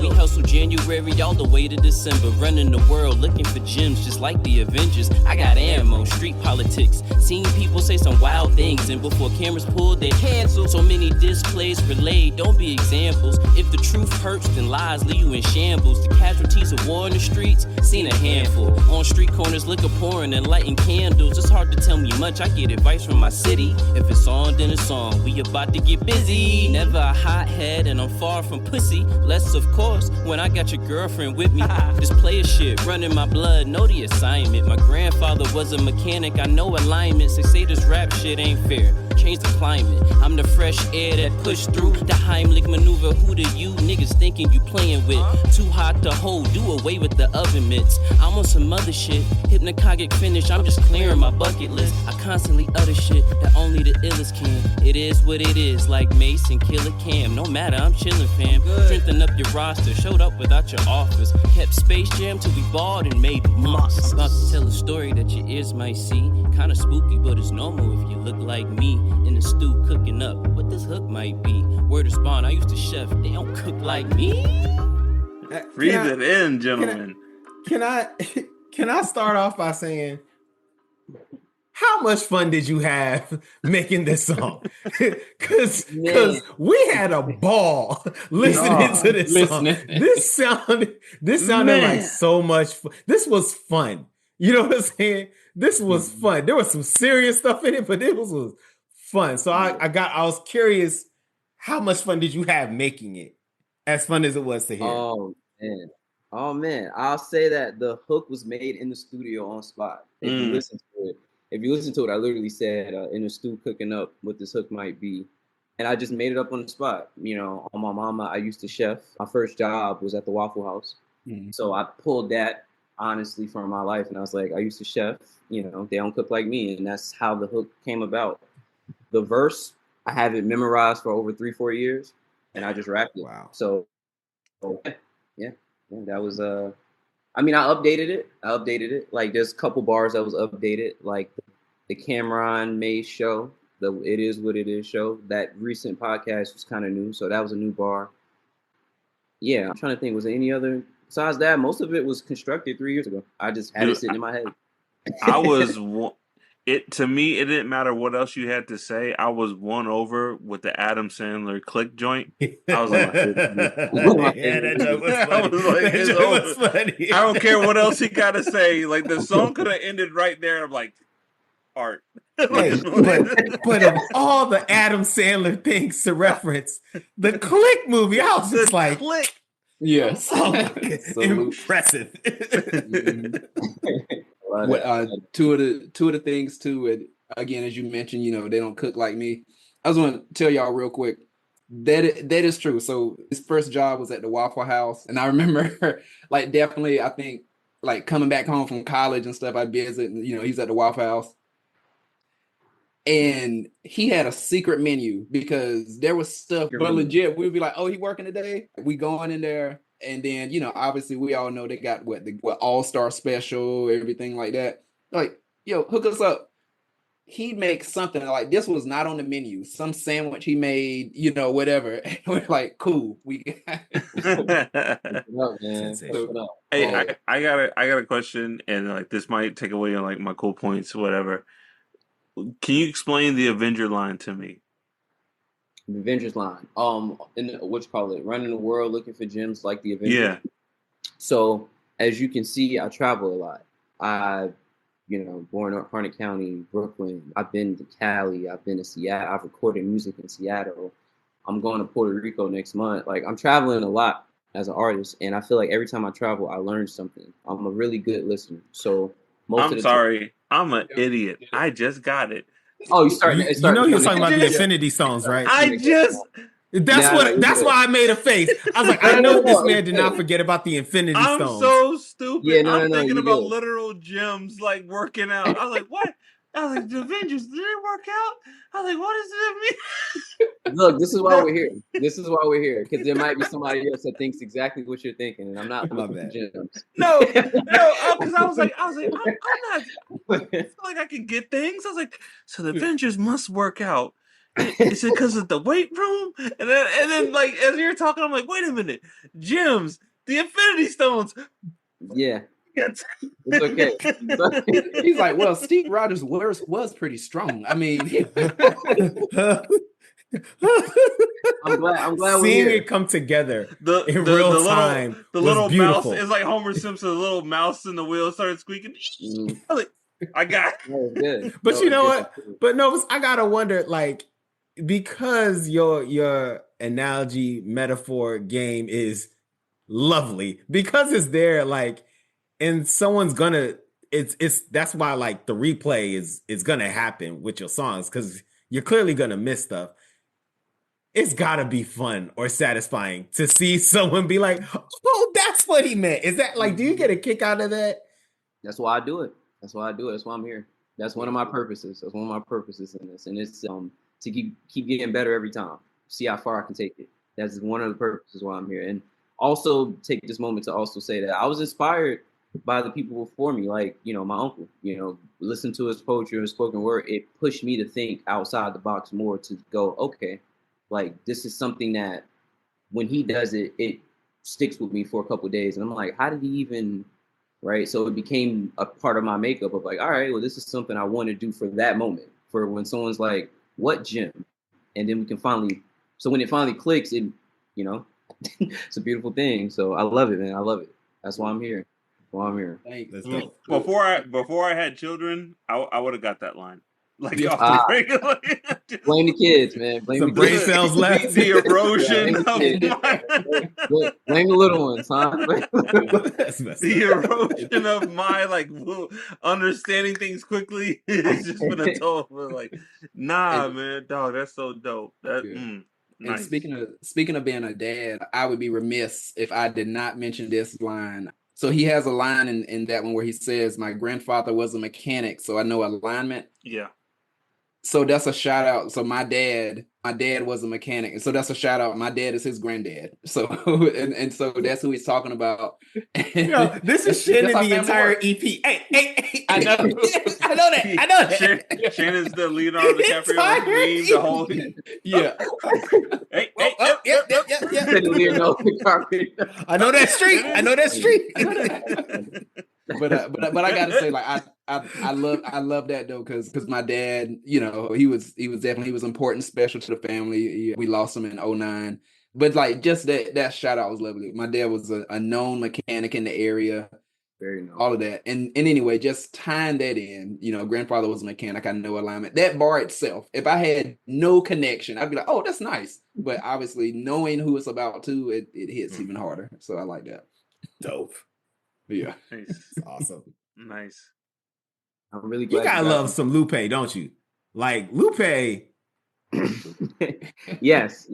F: we hustle January all the way to December, running the world looking for gems just like the Avengers. I got ammo, street politics, seen people say some wild things, and before cameras pulled, they canceled. So many displays relayed, don't be examples. If the truth hurts, then lies leave you in shambles. The casualties of war in the streets, seen a handful. On street corners, liquor pouring and lighting candles. It's hard to tell me much, I get advice from my city. If it's on, then it's on. We about to get busy. Never a hothead, and I'm far from pussy. Less, of course, when I got your girlfriend with me. This player shit running my blood, know the assignment. My grandfather was a mechanic, I know alignments. They say this rap shit ain't fair. Change the climate. I'm the fresh air that push through the Heimlich maneuver. Who do you niggas thinking you playing with? Too hot to hold, do away with the oven mitts. I'm on some other shit. Hypnagogic finish, I'm just clearing my bucket list. I constantly utter shit that only the illest can. It is what it is, like Mace and Killer Cam. No matter, I'm chillin', fam. Strengthen up your roster, showed up without your offers. Kept Space Jam till we balled and made monsters. I'm about to tell a story that your ears might see. Kinda spooky, but it's normal if you look like me. In the stew cooking up what this hook might be. Word of spawn, I used to chef, they don't cook like me.
A: Breathe it in, gentlemen.
B: Can I start off by saying, how much fun did you have making this song? Because
D: Man.
B: we had a ball listening to this song.
C: listening.
B: This sounded like
A: Man.
B: so much fun. This was fun. You know what I'm saying? This was fun. There was some serious stuff in it, but it was fun. So I was curious, how much fun did you have making it? As fun as it was to hear.
D: Oh man, I'll say that the hook was made in the studio on spot. If you listen to it, I literally said in the stew cooking up what this hook might be, and I just made it up on the spot. You know, on my mama, I used to chef. My first job was at the Waffle House, so I pulled that honestly from my life, and I was like, I used to chef. You know, they don't cook like me, and that's how the hook came about. The verse, I have it memorized for over 3-4 years, and I just rapped it.
B: Wow.
D: So yeah, that was I mean, I updated it. Like, there's a couple bars that was updated, like the Cameron May show, the It Is What It Is show. That recent podcast was kind of new, so that was a new bar. Yeah, I'm trying to think, was there any other besides that? Most of it was constructed 3 years ago. I just had it sitting in my head.
A: To me, it didn't matter what else you had to say. I was won over with the Adam Sandler click joint. I was like,
B: that joke was funny.
A: I was like,
B: That
A: it's
B: joke
A: over.
B: was funny.
A: I don't care what else he got to say. Like, the song could have ended right there. I'm like, art.
B: Hey, but of all the Adam Sandler things to reference, the Click movie, I was just like,
A: Click.
C: Yes.
B: oh my God, impressive.
C: Two of the things too, and again, as you mentioned, you know, they don't cook like me. I just want to tell y'all real quick that is true. So his first job was at the Waffle House, and I remember, like, definitely, I think, like, coming back home from college and stuff, I'd visit, and, you know, he's at the Waffle House, and he had a secret menu because there was stuff, but legit, we'd be like, oh, he working today? We going in there. And then, you know, obviously we all know they got what All-Star special, everything like that. Like, yo, hook us up. He'd make something like this was not on the menu. Some sandwich he made, you know, whatever. And we're like, cool. We got
A: Hey, I got a question, and like this might take away on like my cool points, whatever. Can you explain the Avenger line to me?
D: The Avengers line. What you call it? Running the world looking for gems like the Avengers.
A: Yeah.
D: So as you can see, I travel a lot. Born in Harnett County, Brooklyn. I've been to Cali. I've been to Seattle. I've recorded music in Seattle. I'm going to Puerto Rico next month. Like, I'm traveling a lot as an artist, and I feel like every time I travel, I learn something. I'm a really good listener. So
A: I'm sorry. I'm an idiot. I just got it.
D: Oh, you started.
B: You know you're talking about the Infinity Stones, right? That's why I made a face. I was like, I know this man did not forget about the Infinity Stones.
A: I'm so stupid.
D: Yeah,
A: I'm thinking about literal gems, like, working out. I was like, what? I was like, the Avengers, did they work out? I was like, what does that mean?
D: Look, this is why we're here. Because there might be somebody else that thinks exactly what you're thinking, and I'm not looking for gems.
A: No, because I was like, I'm not. I feel like I can get things. I was like, so the Avengers must work out. Is it because of the weight room? And then, like, as you're talking, I'm like, wait a minute, gems, the Infinity Stones.
D: Yeah. It's okay.
C: He's like, well, Steve Rogers was pretty strong. I mean,
D: I'm glad
B: seeing it come together in real time.
A: The little mouse is like Homer Simpson. The little mouse in the wheel started squeaking. I was like, I got it.
B: But you know what? But no, I gotta wonder, like, because your analogy metaphor game is lovely, because it's there, like. And someone's gonna, that's why, like, the replay is gonna happen with your songs, because you're clearly gonna miss stuff. It's gotta be fun or satisfying to see someone be like, oh, that's what he meant. Is that, like, do you get a kick out of that?
D: That's why I do it. That's why I'm here. That's one of my purposes. That's one of my purposes in this. And it's to keep getting better every time. See how far I can take it. That's one of the purposes why I'm here. And also take this moment to also say that I was inspired by the people before me, like, you know, my uncle, you know, listen to his poetry and spoken word. It pushed me to think outside the box more, to go, okay, like, this is something that when he does it, it sticks with me for a couple of days. And I'm like, how did he even right? So it became a part of my makeup of like, all right, well, this is something I want to do for that moment. For when someone's like, what gym? And then we can finally, so when it finally clicks, it, you know, it's a beautiful thing. So I love it, man. I love it. That's why I'm here. That's why I'm here.
B: That's dope.
A: Before I had children, I would have got that line. Like off
D: Ah.
A: the regular.
D: Blame the kids, man. Blame
B: Some
D: the
B: brain
D: kids.
B: cells left.
A: The erosion
D: Yeah,
A: of my
D: Blame the little ones, huh?
B: That's messed
A: the
B: up.
A: erosion of my like understanding things quickly is just been a total like, nah, man, dog, that's so dope. That
C: And
A: nice.
C: speaking of being a dad, I would be remiss if I did not mention this line. So he has a line in that one where he says, "My grandfather was a mechanic, so I know alignment."
A: Yeah.
C: So that's a shout out. So my dad was a mechanic, and so that's a shout out. My dad is his granddad. So and so that's who he's talking about.
B: Yo, this is Shannon the entire EP. Hey.
C: I know. I know that.
A: Shannon's the Leonardo DiCaprio meme, the whole
C: Yeah.
A: Hey,
B: Yep. I know that street.
C: But I gotta say, like I love that though, because my dad, you know, he was important, special to the family. We lost him in 2009. But like just that shout out was lovely. My dad was a known mechanic in the area.
D: Very nice.
C: All of that. And anyway, just tying that in, you know, grandfather was a mechanic. I know alignment. That bar itself, if I had no connection, I'd be like, oh, that's nice. But obviously knowing who it's about too, it hits even harder. So I like that.
B: Dope.
C: Yeah.
A: Nice.
B: Awesome.
A: Nice.
D: I'm really
B: You
D: glad
B: gotta love some Lupe, don't you? Like Lupe.
D: yes.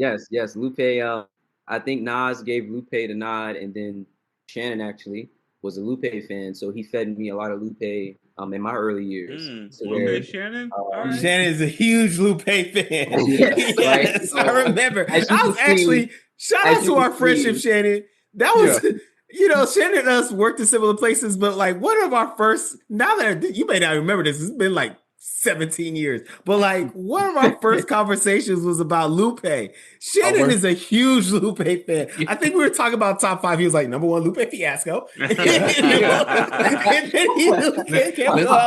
D: Lupe, I think Nas gave Lupe the nod, and then Shannon actually was a Lupe fan, so he fed me a lot of Lupe in my early years.
A: Okay, Shannon. Right.
B: Shannon is a huge Lupe fan.
D: Yes,
B: yes,
D: right?
B: I remember.
D: As
B: I
D: you
B: was
D: can see-
B: actually shout out
D: as
B: to
D: you
B: our
D: can
B: friendship,
D: see-
B: Shannon. That was, you know, Shannon and us worked in similar places, but like one of our first. Now that you may not remember this, it's been like 17 years, but like one of our first conversations was about Lupe. Shannon is a huge Lupe fan. I think we were talking about top 5. He was like, number 1, Lupe Fiasco. And then he came out. I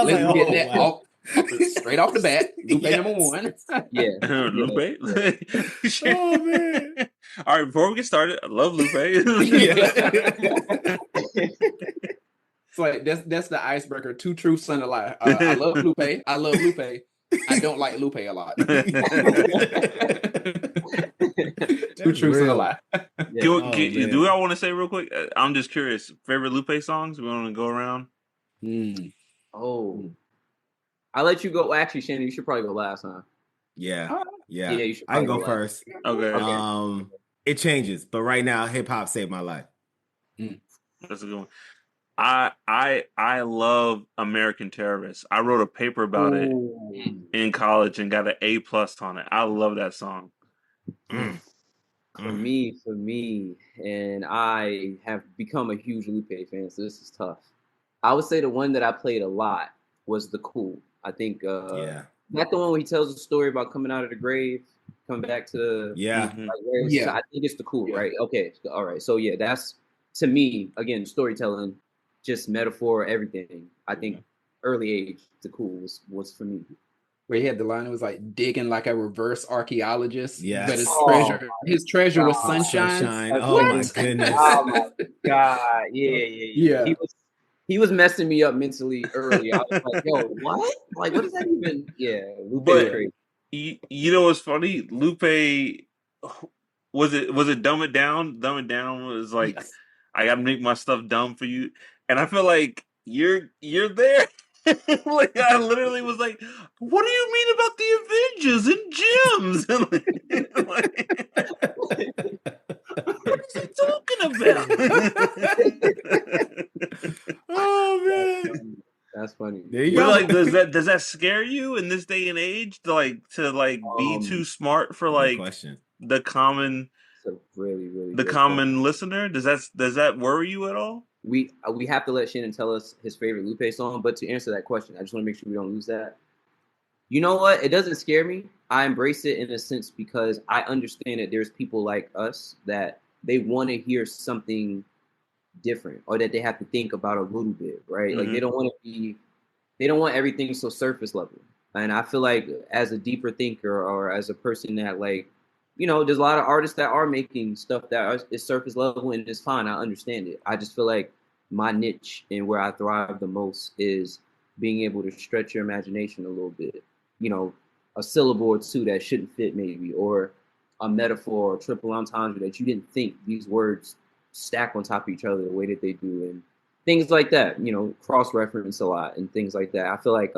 B: was like, oh, wow.
C: Straight off the bat, Lupe
B: Yes.
C: number 1.
D: Yeah.
A: Lupe.
B: Oh man.
A: All right, before we get started, I love Lupe.
C: It's like that's the icebreaker. 2 truths and a lie. I love Lupe. I don't like Lupe a lot. 2 truths and a lie.
A: Do y'all want to say real quick? I'm just curious. Favorite Lupe songs? We want to go around.
D: Oh, I'll let you go. Well, actually, Shannon, you should probably go last, huh?
B: Yeah.
D: You should
B: I can
D: probably
B: go first.
A: Okay.
B: It changes, but right now, hip hop saved my life.
A: That's a good one. I love American Terrorists. I wrote a paper about it in college and got an A+ on it. I love that song.
D: For me, and I have become a huge Lupe fan, so this is tough. I would say the one that I played a lot was The Cool. I think not the one where he tells the story about coming out of the grave, coming back to I think it's The Cool, right? Okay, all right. So yeah, that's to me again storytelling, just metaphor, everything. I think early age, The Cool was for me.
C: Where he had the line, it was like digging like a reverse archaeologist.
B: Yes.
C: But his treasure was sunshine.
B: Oh my goodness.
D: Oh my God. Yeah. He was messing me up mentally early. I was like, yo, what? Like, what does that even? Yeah.
A: But you know what's funny? Lupe was it Dumb It Down? Dumb It Down was like, I gotta make my stuff dumb for you. And I feel like you're there. Like I literally was like, what do you mean about the Avengers and gyms? And what is he talking about?
B: Oh man.
D: That's funny.
B: There you go.
A: Like, does that scare you in this day and age to be too smart for like the common
D: really
A: common listener? Does that worry you at all?
D: We have to let Shannon tell us his favorite Lupe song, but to answer that question, I just want to make sure we don't lose that. You know what? It doesn't scare me. I embrace it in a sense because I understand that there's people like us that they want to hear something different, or that they have to think about a little bit, right? Like
A: Mhm.
D: they don't want everything so surface level. And I feel like as a deeper thinker, or as a person that, like, there's a lot of artists that are making stuff that is surface level, and it's fine. I understand it. I just feel like my niche and where I thrive the most is being able to stretch your imagination a little bit. A syllable or two that shouldn't fit maybe, or a metaphor or triple entendre that you didn't think these words stack on top of each other the way that they do, and things like that. Cross reference a lot and things like that. I feel like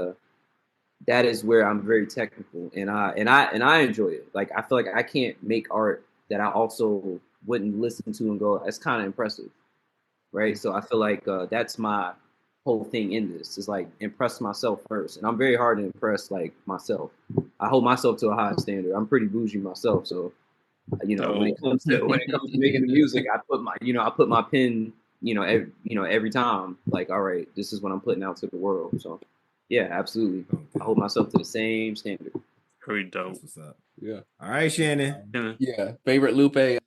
D: that is where I'm very technical, and I enjoy it. Like, I feel like I can't make art that I also wouldn't listen to and go, that's kind of impressive, right? So I feel like that's my whole thing in this, is like impress myself first, and I'm very hard to impress, like, myself. I hold myself to a high standard. I'm pretty bougie myself, so when it comes to making the music, I put my pen, every time, like, all right, this is what I'm putting out to the world. So yeah, absolutely, I hold myself to the same standard.
A: Very dope.
B: That's what's up.
C: Yeah.
B: All right, Shannon.
C: Yeah. Favorite Lupe.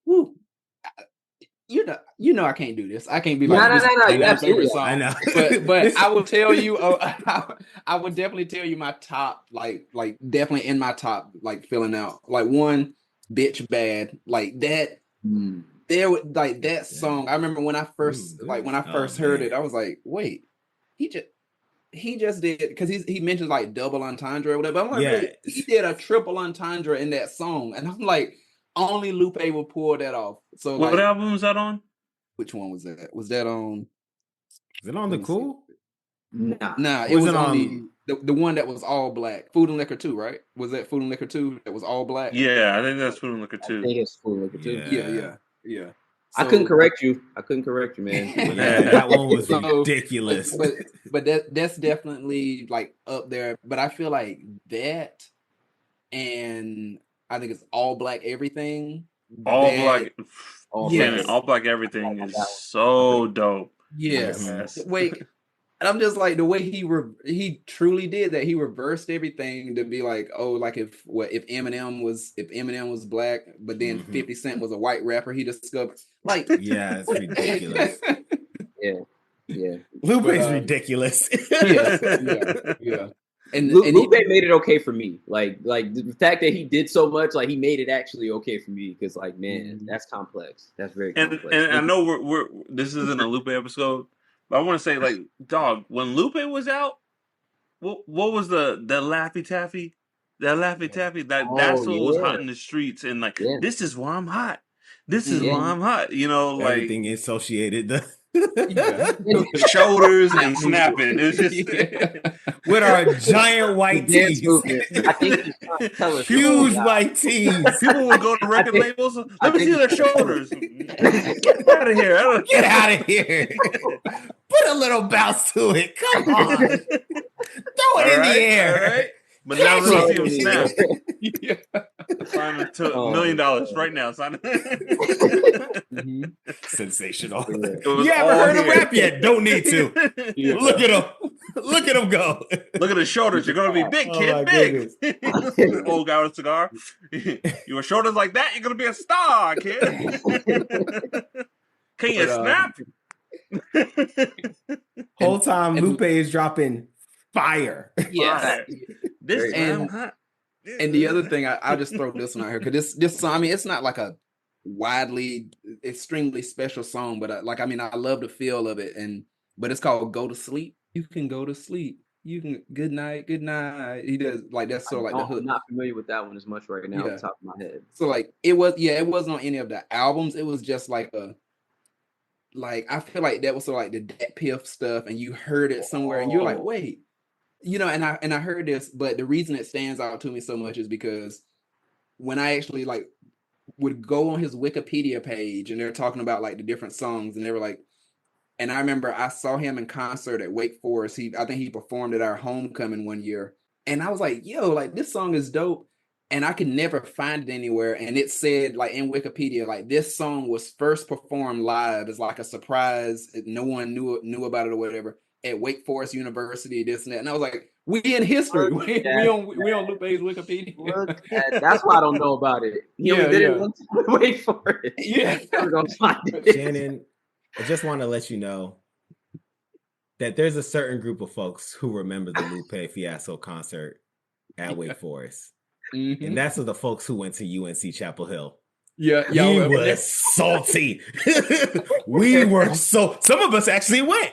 C: Woo. I can't do this. I can't be like, this is my favorite song.
B: I know.
C: But I will tell you, I would definitely tell you my top, like definitely in my top, like filling out, like, one, Bitch Bad, like that. There, like, that song. I remember when I first heard it, I was like, wait, he just did, because he mentioned like double entendre or whatever. I'm like, wait, he did a triple entendre in that song, and I'm like, only Lupe will pull that off. So
A: what album was that on?
C: Which one was that? Was that on?
B: Is it on The Cool?
C: Nah, it was on the one that was all black. Food and Liquor 2, right? Was that Food and Liquor 2 that was all black?
A: Yeah, I think that's Food and Liquor 2.
D: I think it's Food and Liquor 2.
C: Yeah.
D: So, I couldn't correct you, man.
B: That one was ridiculous.
C: But that's definitely like up there. But I feel like that, and I think it's All Black Everything.
A: All Black Everything is so dope.
C: Yes. Wait, and I'm just like, the way he truly did that. He reversed everything to be like, oh, like if Eminem was black, but then 50 Cent was a white rapper, he discovered, like,
B: yeah, it's ridiculous.
D: yeah.
B: Lupe's ridiculous.
C: Yeah. And
D: Lupe made it okay for me. Like the fact that he did so much, like, he made it actually okay for me, because, like, man, that's complex. That's very complex.
A: And I know we're this isn't a Lupe episode, but I want to say, like, dog, when Lupe was out, what was the Laffy Taffy? That Laffy Taffy, that's what was hot in the streets, and like, this is why I'm hot. This is why I'm hot. Like,
B: everything associated.
A: Shoulders and snapping. It was just
B: with our giant white teeth.
D: I think he's trying to tell us
B: huge white teeth.
A: People would go to record labels. Let me see their shoulders. Get out of here!
B: Get out of here! Put a little bounce to it. Come on, throw it in the air.
A: All right. But now we're gonna see him snap. Sign it to $1 million right now. Sign it.
B: Sensational. You haven't heard him rap yet? Don't need to. Look at him. Look at him go.
A: Look at his shoulders. You're gonna be big, kid. Big. Old guy with a cigar. Your shoulders like that, you're gonna be a star, kid. Can you snap?
B: Whole time Lupe is dropping fire.
C: Yes. And the other thing, I'll just throw this one out here, because this song, I mean, it's not like a widely, extremely special song, but I love the feel of it. But it's called "Go to Sleep." You can go to sleep. You can good night. He does, like, that's sort of like the hook.
D: I'm not familiar with that one as much right now off the top of my head.
C: So, like, it wasn't on any of the albums. It was just like I feel like that was sort of like the Dat Piff stuff, and you heard it somewhere, and you're like, wait. And I heard this, but the reason it stands out to me so much is because when I actually, like, would go on his Wikipedia page, and they're talking about, like, the different songs, and they were like, and I remember I saw him in concert at Wake Forest. I think he performed at our homecoming one year, and I was like, yo, like, this song is dope, and I could never find it anywhere. And it said, like, in Wikipedia, like, this song was first performed live as like a surprise. No one knew about it or whatever, at Wake Forest University, this and that. And I was like, we in history. We on Lupe's Wikipedia.
D: That's why I don't know about it. He only did it once. Wait for it.
C: Yeah.
B: Shannon, I just want to let you know that there's a certain group of folks who remember the Lupe Fiasco concert at Wake Forest.
C: Mm-hmm.
B: And that's the folks who went to UNC Chapel Hill.
C: Yeah,
B: we were salty. We were some of us actually went.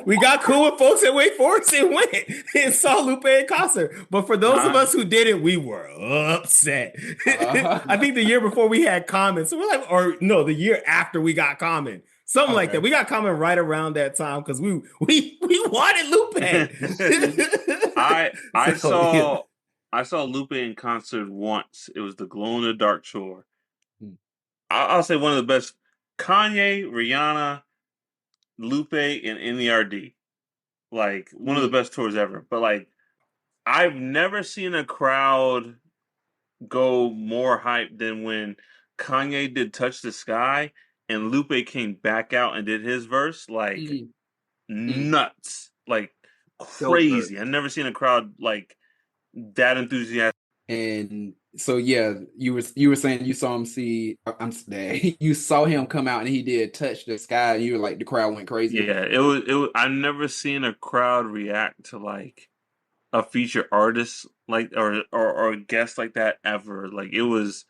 B: We got cool with folks at Wake Forest and went and saw Lupe in concert. But for those of us who didn't, we were upset. I think the year before we had Common. So we're like, or no, the year after we got Common. Something like that. We got Common right around that time because we wanted Lupe.
A: I saw Lupe in concert once. It was the Glow in the Dark tour. I'll say one of the best. Kanye, Rihanna, Lupe, and NERD. Like, one of the best tours ever. But, like, I've never seen a crowd go more hyped than when Kanye did Touch the Sky and Lupe came back out and did his verse. Like, nuts. Like, crazy. I've never seen a crowd, like, that enthusiastic.
C: And so you were saying you saw him you saw him come out and he did Touch the Sky and you were like the crowd went crazy.
A: Yeah, it was I've never seen a crowd react to like a featured artist like or a guest like that ever. Like it was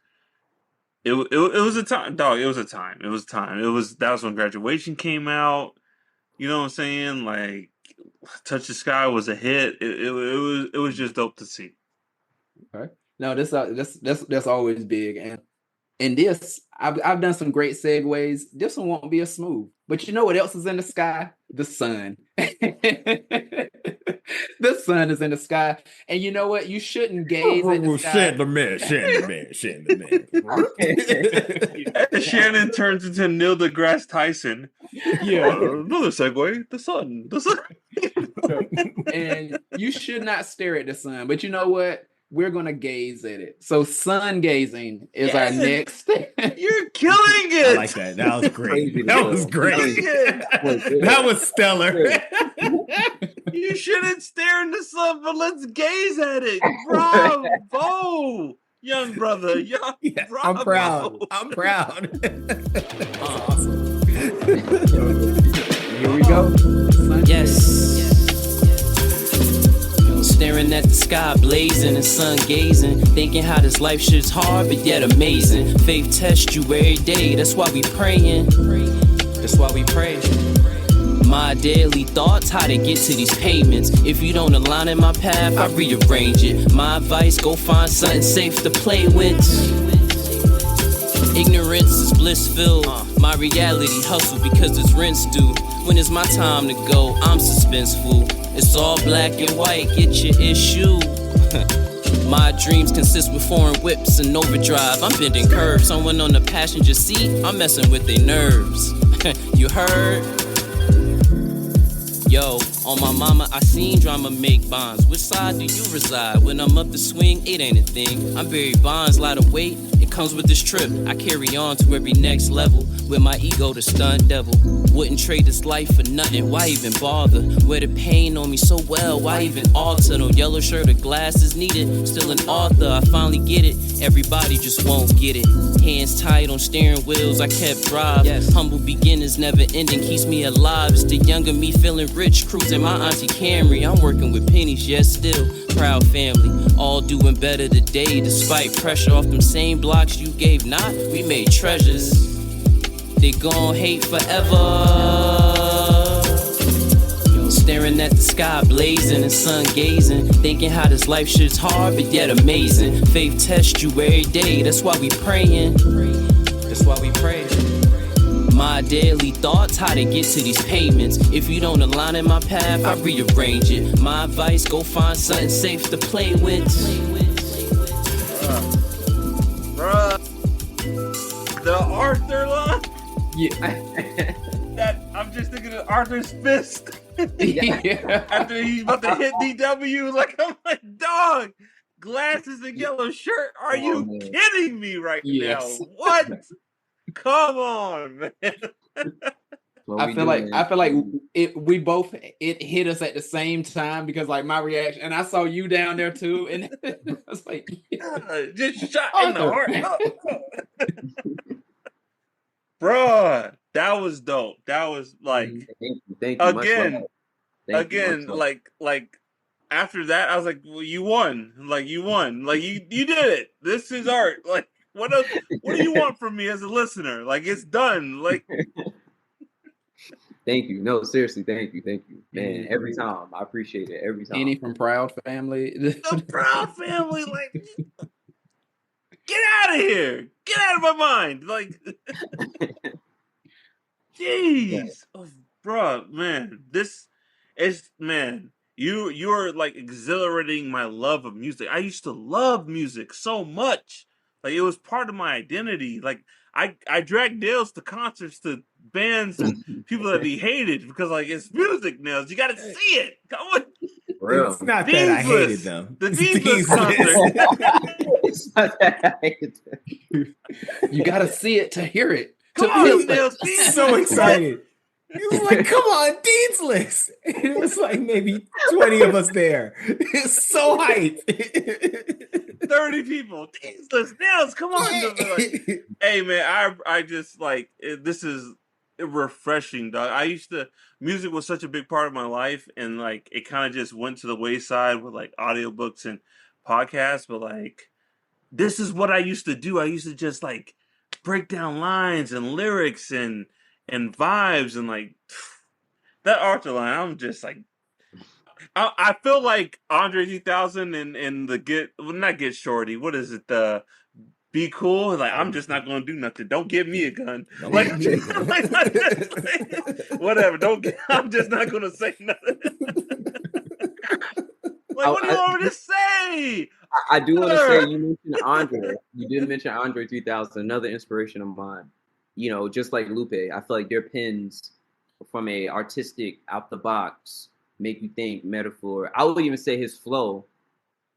A: a time, dog. It was a time. That was when Graduation came out. You know what I'm saying? Like Touch the Sky was a hit. It was just dope to see.
C: Okay. No, that's always big, and this I've done some great segues. This one won't be as smooth, but you know what else is in the sky? The sun. The sun is in the sky, and you know what? You shouldn't gaze at the sky.
B: Shed the man.
A: Shannon turns into Neil deGrasse Tyson.
C: Yeah,
A: another segue. The sun.
C: And you should not stare at the sun, but you know what? We're gonna gaze at it. So sun gazing is our next.
A: You're killing it.
B: I like that. That was great. That was great. That was stellar.
A: You shouldn't stare in the sun, but let's gaze at it. Bravo, young brother. Bravo.
B: I'm proud. That's awesome.
C: Here we go.
F: Yes. Staring at the sky, blazing and sun gazing, thinking how this life shit's hard but yet amazing. Faith tests you every day, that's why we praying. That's why we pray. My daily thoughts, how to get to these payments. If you don't align in my path, I rearrange it. My advice, go find something safe to play with. Ignorance is blissful. My reality hustle because it's rent's due. When it's my time to go, I'm suspenseful. It's all black and white, get your issue. My dreams consist with foreign whips and overdrive. I'm bending curves, someone on the passenger seat, I'm messing with their nerves. You heard? Yo, on my mama, I seen drama make bonds. Which side do you reside? When I'm up the swing, it ain't a thing. I'm very bonds, lot of weight. It comes with this trip. I carry on to every next level. With my ego, the stunt devil. Wouldn't trade this life for nothing. Why even bother? Wear the pain on me so well. Why even alter? No yellow shirt or glasses needed. Still an author. I finally get it. Everybody just won't get it. Hands tight on steering wheels. I kept drive. Humble beginners never ending. Keeps me alive. It's the younger me feeling rich. Cruising my auntie Camry. I'm working with pennies. Yet still proud family. All doing better today. Despite pressure off them same blocks you gave not. We made treasures. They gon' hate forever. Staring at the sky, blazing and sun gazing, thinking how this life shit's hard but yet amazing. Faith tests you every day, that's why we praying. That's why we pray. My daily thoughts, how to get to these payments. If you don't align in my path, I rearrange it. My advice, go find something safe to play with.
A: Bruh. The Arthur line?
C: Yeah.
A: That I'm just thinking of Arthur's fist. After he's about to hit DW, I'm like, dog, glasses and yellow shirt. Are you kidding me right now? What? Come on, man.
C: I feel like it hit us at the same time because like my reaction, and I saw you down there too, and I was like,
A: just shot in the heart. Bruh, That was dope. That was like
D: Thank you. Much love.
A: again,
D: Thank you. Much
A: again,
D: love.
A: like after that, I was like, well, you won. Like you won. Like you did it. This is art. Like what else? What do you want from me as a listener? Like it's done. Like
D: Thank you. No, seriously, thank you, man. Every time, I appreciate it. Every time.
C: Any from Proud Family.
A: the Proud Family. Like get out of here. Get out of my mind. Like jeez, oh, bro, man, this is man. You're like exhilarating my love of music. I used to love music so much. Like it was part of my identity. Like I dragged Dales to concerts, to bands and people that he hated because like it's music, Nails. You got to see it. Come on.
B: It's not that I hated them.
A: The Dean's concert.
D: It's not that I hated them.
C: You got to see it to hear it.
A: Come
C: to
A: on,
C: feel it.
A: Nails.
B: So excited. He was like, come on, Dean's List. And it was like maybe 20 of us there. It's so hype.
A: 30 people. Dean's List. Nails, come on. Like, hey, man, I just like, this is refreshing, dog. Music was such a big part of my life, and like, it kind of just went to the wayside with like audiobooks and podcasts, but like, this is what I used to do. I used to just like break down lines and lyrics and vibes and like that Arthur line. I'm just like, I feel like Andre 3000 and the not Get Shorty. What is it? The Be Cool. Like I'm just not gonna do nothing. Don't give me a gun. Like, whatever. I'm just not gonna say nothing. Like what do you want me to say?
D: I do want to say you mentioned Andre. You did mention Andre 3000, another inspiration of mine. You know, just like Lupe, I feel like their pens from a artistic out the box make you think metaphor. I would even say his flow.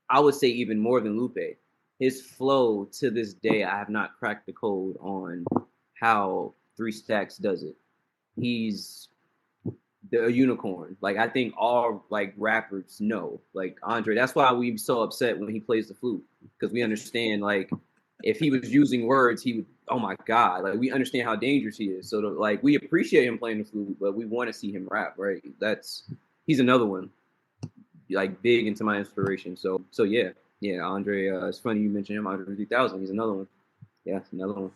D: I would say even more than Lupe. His flow to this day, I have not cracked the code on how 3 Stacks does it. He's a unicorn. Like I think all like rappers know. Like Andre, that's why we so upset when he plays the flute, because we understand like if he was using words, he would. Oh my God! Like we understand how dangerous he is. So like we appreciate him playing the flute, but we want to see him rap, right? He's another one, like big into my inspiration. So yeah. Andre, it's funny you mentioned him. Andre 3000. He's another one. Yeah, another one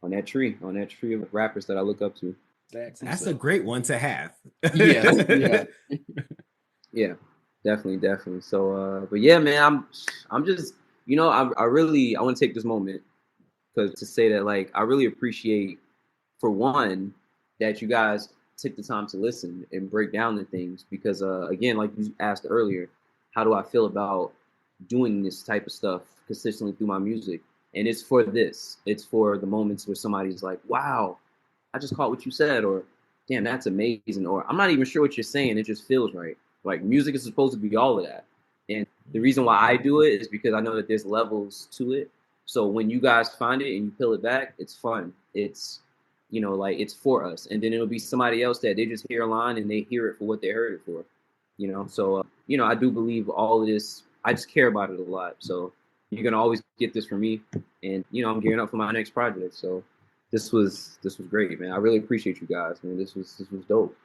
D: on that tree of rappers that I look up to.
B: That's a great one to have.
C: Yeah.
D: Yeah, definitely. So, but yeah, man, I'm just, I really want to take this moment to say that, like, I really appreciate, for one, that you guys took the time to listen and break down the things, because, again, like you asked earlier, how do I feel about doing this type of stuff consistently through my music? And it's for this. It's for the moments where somebody's like, wow, I just caught what you said, or damn, that's amazing, or I'm not even sure what you're saying, it just feels right. Like, music is supposed to be all of that. And the reason why I do it is because I know that there's levels to it. So when you guys find it and you peel it back, it's fun. It's, like, it's for us. And then it'll be somebody else that they just hear a line and they hear it for what they heard it for, So, I do believe all of this, I just care about it a lot. So you're going to always get this from me. And, I'm gearing up for my next project. So this was great, man. I really appreciate you guys, man. This was dope.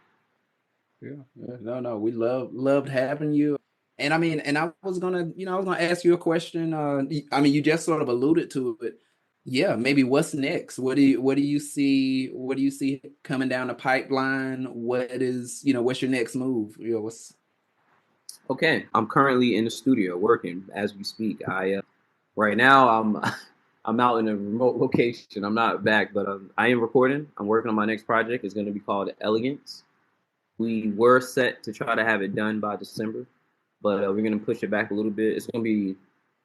C: Yeah. No, we loved having you. And I mean, and I was gonna ask you a question. You just sort of alluded to it. Yeah, maybe what's next? What do you see coming down the pipeline? What's your next move?
D: Okay, I'm currently in the studio working as we speak. Right now I'm out in a remote location. I'm not back, but I am recording. I'm working on my next project. It's going to be called Elegance. We were set to try to have it done by December, but we're going to push it back a little bit. It's going to be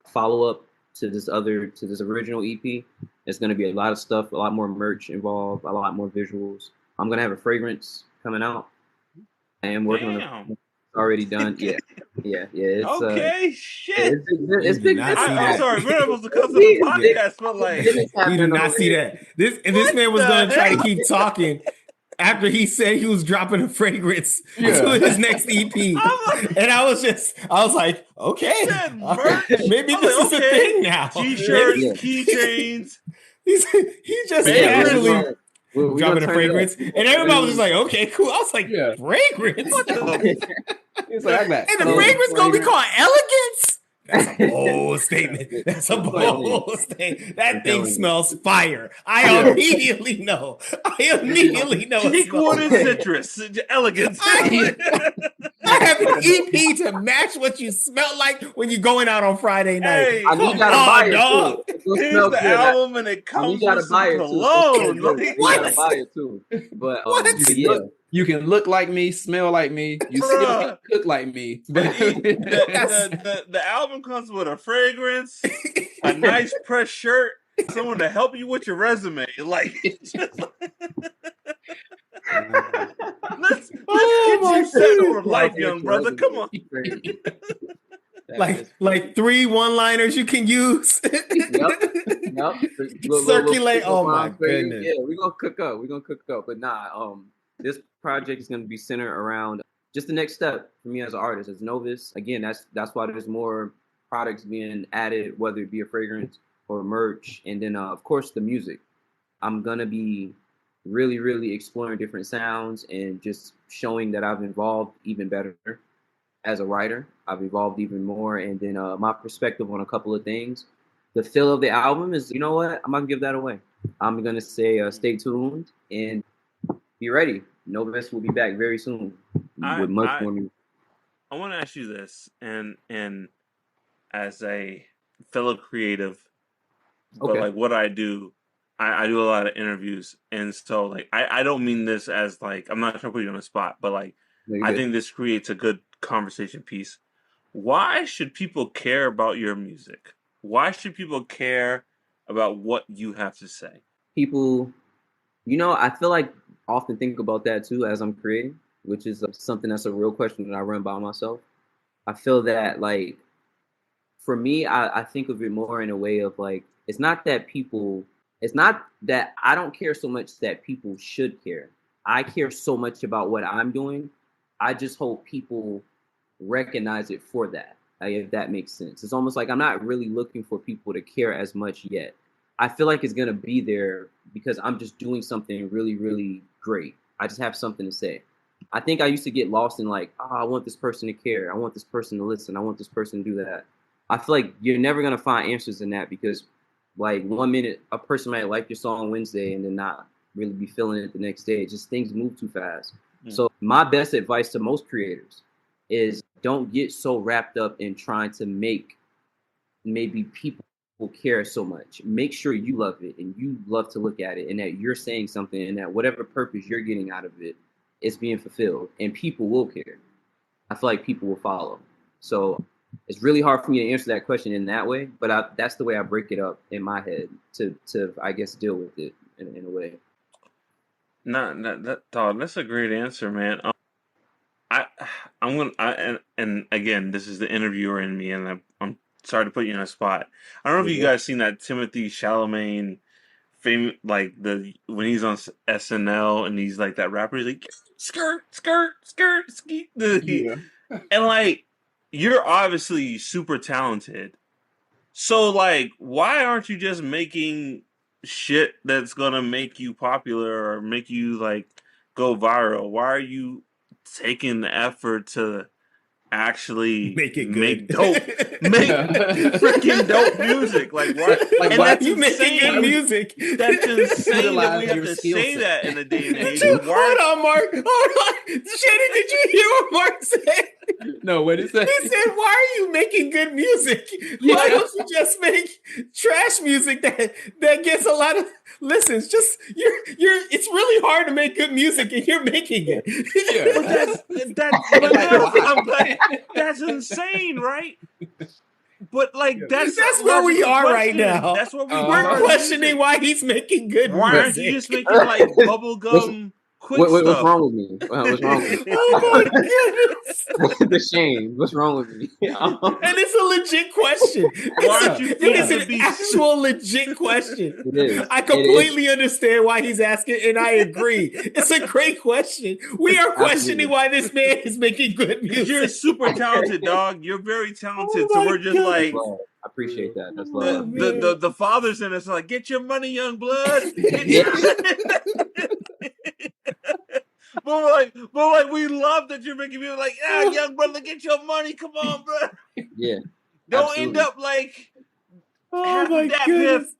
D: follow-up to this original EP. It's going to be a lot of stuff, a lot more merch involved, a lot more visuals. I'm going to have a fragrance coming out. I am working on it. Already done. Yeah. It's,
A: okay, shit.
D: It's big.
A: I'm sorry, we're supposed to come to the podcast, but like,
B: we did not see that. This man was going to try to keep talking after he said he was dropping a fragrance to his next EP, and I was like, okay, maybe this is a thing now.
A: T-shirts, keychains.
B: He just casually.
D: We
B: dropping
D: gonna
B: a
D: turn it
B: fragrance,
D: up.
B: and everybody was just like, "Okay, cool." I was like,
C: Yeah.
B: "Fragrance? What the?"
C: It's like, I got
B: And the
C: clothes
B: fragrance gonna be
C: fragrance.
B: called Elegance? That's a bold statement. That's a
D: I'm telling you.
B: bold statement. That
D: I'm
B: thing
D: telling you.
B: smells fire. I
C: Yeah.
B: immediately know. I immediately know it
A: Teakwood
B: smells
A: and
B: fire.
A: citrus, elegance.
B: I have an EP to match what you smell like when you're going out on Friday night.
A: Hey,
D: I mean, you
B: Come
D: gotta buy
B: on,
D: it
B: dog.
D: too. It's gonna
A: here's
D: smell
A: the
D: good.
A: album, and it
D: I mean,
A: comes
D: you gotta
A: with
D: buy
A: some
D: it too. It's gonna smell
A: cologne.
D: good.
A: Like,
D: You gotta
B: What?
D: buy it too. But
B: What?
D: but yeah,
C: You can look like me, smell like me. You still
A: Bruh.
C: can't cook like me.
A: The album comes with a fragrance, a nice press shirt, someone to help you with your resume. Like, let's
B: Oh
A: get
B: my
A: you set
B: goodness.
A: for life, young brother. Come on.
B: Like 3 one-liners you can use.
D: Yep.
B: Circulate. Oh my
D: for you.
B: goodness.
D: Yeah, we're gonna cook up. But nah, this project is gonna be centered around just the next step for me as an artist, as Novès. Again, that's why there's more products being added, whether it be a fragrance or merch, and then of course the music. I'm gonna be really, really exploring different sounds and just showing that I've evolved even better as a writer. I've evolved even more, and then my perspective on a couple of things. The feel of the album is, you know what? I'm not gonna give that away. I'm gonna say, stay tuned and be ready. Novès will be back very soon with much more music.
A: I want to ask you this, and as a fellow creative, but
D: Okay.
A: like what I do, I do a lot of interviews, and so like I don't mean this as like I'm not trying to put you on the spot, but like
D: No, you're
A: I
D: good.
A: think this creates a good conversation piece. Why should people care about your music? Why should people care about what you have to say?
D: People, I feel like often think about that too as I'm creating, which is something that's a real question that I run by myself. I feel that like for me, I think of it more in a way of like it's not that I don't care so much that people should care. I care so much about what I'm doing. I just hope people recognize it for that, if that makes sense. It's almost like I'm not really looking for people to care as much yet. I feel like it's going to be there because I'm just doing something really, really great. I just have something to say. I think I used to get lost in like, I want this person to care. I want this person to listen. I want this person to do that. I feel like you're never going to find answers in that because like 1 minute, a person might like your song Wednesday and then not really be feeling it the next day. Just things move too fast. So my best advice to most creators is don't get so wrapped up in trying to make maybe people care so much. Make sure you love it and you love to look at it and that you're saying something and that whatever purpose you're getting out of it is being fulfilled and people will care. I feel like people will follow. So it's really hard for me to answer that question in that way, but that's the way I break it up in my head to I guess deal with it in a way.
A: That's a great answer, man. And again, this is the interviewer in me, and I'm sorry to put you on a spot. I don't know if you guys seen that Timothy Chalamet like when he's on SNL and he's like that rapper, he's like skirt, skeet,
C: Yeah.
A: and like you're obviously super talented. So like, why aren't you just making shit that's gonna make you popular or make you like go viral? Why are you taking the effort to actually
B: Make it
A: make
B: good.
A: make freaking dope music? Like why?
C: Like,
A: And
C: why
A: that's
B: you making
A: insane.
B: good music?
A: That's insane that we
C: Utilize
A: have
C: your
A: to
C: skill
A: say
C: set.
A: that in a day and age.
B: Hold
A: Why?
B: on, Mark. Hold on. Shannon, did you hear what Mark said?
C: No, what is that?
B: He said, "Why are you making good music? Why don't you just make trash music that gets a lot of listens? Just you're. It's really hard to make good music, and you're making it."
A: That's insane, right? But like that's
B: where we
A: logical
B: are right
A: question.
B: now.
A: That's what
B: We're questioning why he's making good
A: Why aren't you
B: music.
A: just making like bubblegum quick
D: What's
A: stuff?
D: wrong with me? What's wrong with me?
B: Oh my goodness!
D: The shame. What's wrong with me?
B: And it's a legit question.
A: Why aren't you
B: It is
A: free to
B: an
A: be-
B: actual legit question.
D: It is.
B: I completely understand why he's asking, and I agree. It's a great question. We are questioning why this man is making good music.
A: You're super talented, dog. You're very talented.
B: Oh
A: So
B: my
A: we're just
B: goodness.
A: like
D: Love. I appreciate that. That's love.
A: the fathers in us are like, get your money, young blood.
D: Yeah.
A: but we love that you're making people like, yeah, young brother, get your money. Come on, bro.
D: Yeah,
A: Don't end up like
B: Oh my
A: that,
B: goodness.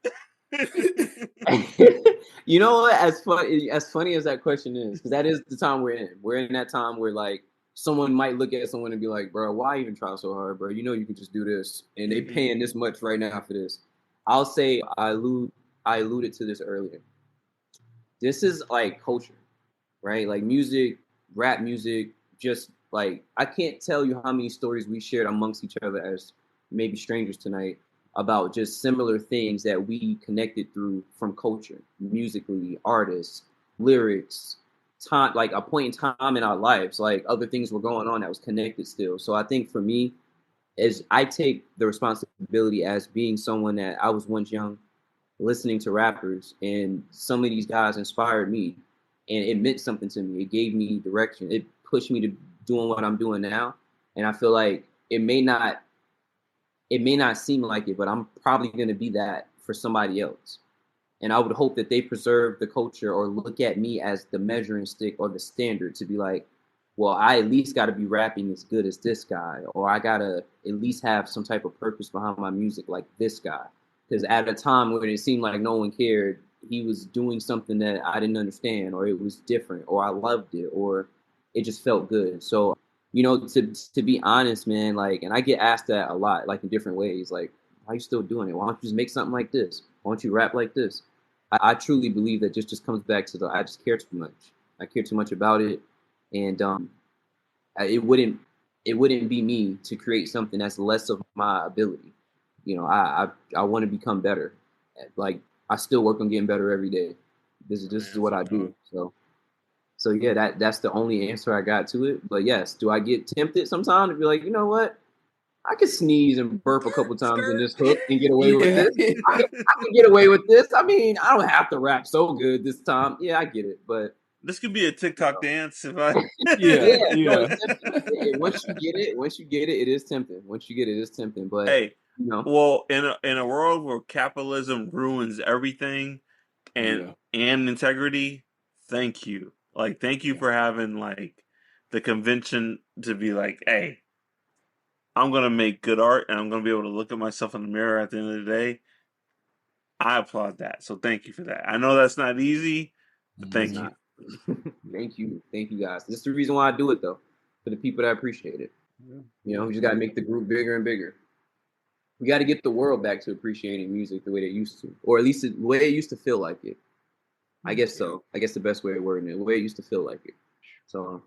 D: You know what? As funny as that question is, because that is the time we're in. We're in that time where like someone might look at someone and be like, "Bro, why even try so hard, bro? You know you could just do this, and they paying this much right now for this." I'll say I alluded to this earlier. This is like culture, right? Like music, rap music, just like I can't tell you how many stories we shared amongst each other as maybe strangers tonight about just similar things that we connected through from culture, musically, artists, lyrics, time, like a point in time in our lives, like other things were going on that was connected still. So I think for me, is I take the responsibility as being someone that I was once young, listening to rappers, and some of these guys inspired me, and it meant something to me. It gave me direction. It pushed me to doing what I'm doing now, and I feel like it may not seem like it, but I'm probably going to be that for somebody else. And I would hope that they preserve the culture or look at me as the measuring stick or the standard to be like, well, I at least got to be rapping as good as this guy, or I got to at least have some type of purpose behind my music like this guy. Because at a time when it seemed like no one cared, he was doing something that I didn't understand, or it was different, or I loved it, or it just felt good. So, to be honest, man, like, and I get asked that a lot, like in different ways, like, why are you still doing it? Why don't you just make something like this? Why don't you rap like this? I truly believe that just comes back to I just care too much. I care too much about it, and it wouldn't be me to create something that's less of my ability. I want to become better. Like I still work on getting better every day. This is what I do. So yeah, that's the only answer I got to it. But yes, do I get tempted sometimes to be like, you know what? I could sneeze and burp a couple times in this hook and get away with this. I can get away with this. I mean, I don't have to rap so good this time. Yeah, I get it, but
A: this could be a TikTok dance if I.
D: No, once you get it, it is tempting. Once you get it, it's tempting. But
A: hey, well, in a world where capitalism ruins everything and integrity, thank you. Like, thank you for having like the convention to be like, hey, I'm gonna make good art, and I'm gonna be able to look at myself in the mirror at the end of the day. I applaud that. So thank you for that. I know that's not easy, but thank you.
D: Thank you guys. This is the reason why I do it though, for the people that appreciate it. We just got to make the group bigger and bigger. We got to get the world back to appreciating music the way they used to, or at least the way it used to feel like it. I guess so. I guess the best way of wording it, the way it used to feel like it. So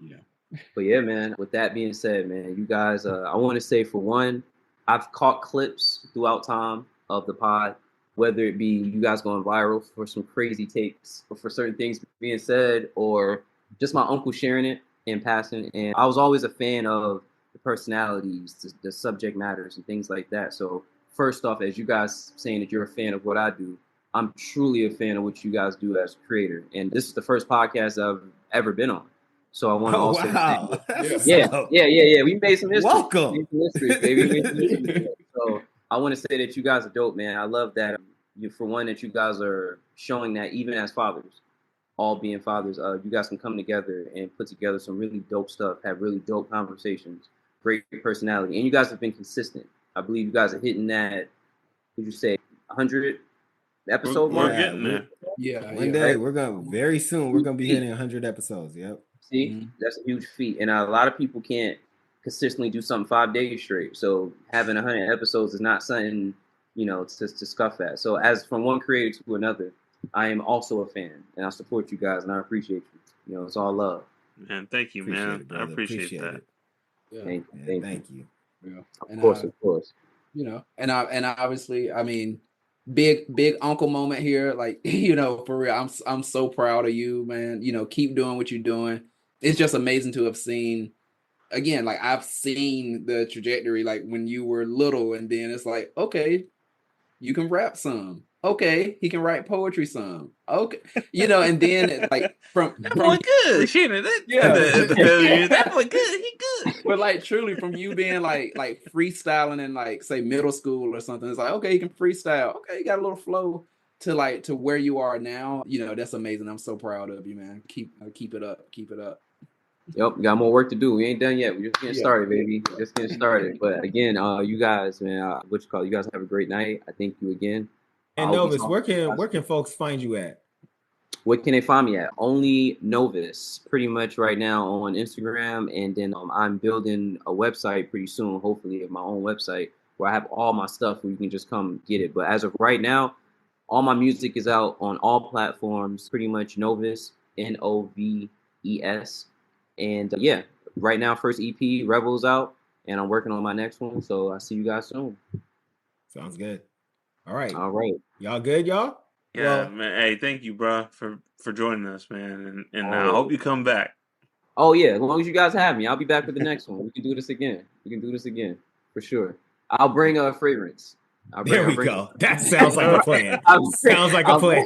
D: but yeah, man. With that being said, man, you guys, I want to say for one, I've caught clips throughout time of the pod, whether it be you guys going viral for some crazy takes or for certain things being said, or just my uncle sharing it in passing. And I was always a fan of the personalities, the subject matters, and things like that. So first off, as you guys saying that you're a fan of what I do, I'm truly a fan of what you guys do as a creator. And this is the first podcast I've ever been on. So I want to also yeah. We made some history.
B: Welcome.
D: We made some history, baby. So I want to say that you guys are dope, man. I love that for one that you guys are showing that even as fathers, all being fathers, you guys can come together and put together some really dope stuff, have really dope conversations, great personality, and you guys have been consistent. I believe you guys are hitting that. Would you say 100 episode mark?
A: We're getting there.
B: One day we're gonna be hitting 100 episodes. Yep.
D: See, that's a huge feat, and a lot of people can't consistently do something 5 days straight. So having 100 episodes is not something to scuff at. So as from one creator to another, I am also a fan, and I support you guys, and I appreciate you. It's all love.
A: Man, thank you, man. I appreciate that.
D: Yeah. Thank you.
C: Yeah.
D: Of course.
C: And obviously, I mean, big uncle moment here. Like, for real, I'm so proud of you, man. Keep doing what you're doing. It's just amazing to have seen. Again, like I've seen the trajectory, like when you were little, and then it's like, okay, you can rap some. Okay, he can write poetry some. Okay, and then it's like from
A: good. That boy good. He good.
C: But like truly, from you being like freestyling in like say middle school or something, it's like okay, he can freestyle. Okay, you got a little flow to where you are now. That's amazing. I'm so proud of you, man. Keep it up. Keep it up.
D: Yep, we got more work to do. We ain't done yet. We're just getting
B: Yeah.
D: started, baby. Just getting started. But again, you guys, man, what you call it? You guys have a great night. I thank you again.
B: And
D: I'll be
B: Novus,
D: talking to you guys
B: where can folks find you at?
D: What can they find me at? Only Novès, pretty much right now on Instagram, and then I'm building a website pretty soon, hopefully my own website where I have all my stuff where you can just come get it. But as of right now, all my music is out on all platforms, pretty much Novès, Noves, and yeah, right now first EP Rebels out, and I'm working on my next one. So I'll see you guys soon.
B: Sounds good. All right.
D: All right.
B: Y'all good, y'all?
A: Yeah,
B: Well,
A: man. Hey, thank you, bro, for joining us, man. And I
D: Oh.
A: hope you come back.
D: Oh yeah, as long as you guys have me, I'll be back with the next one. We can do this again. We can do this again for sure. I'll bring a fragrance.
B: there we go. That sounds like a plan. Sounds like a plan.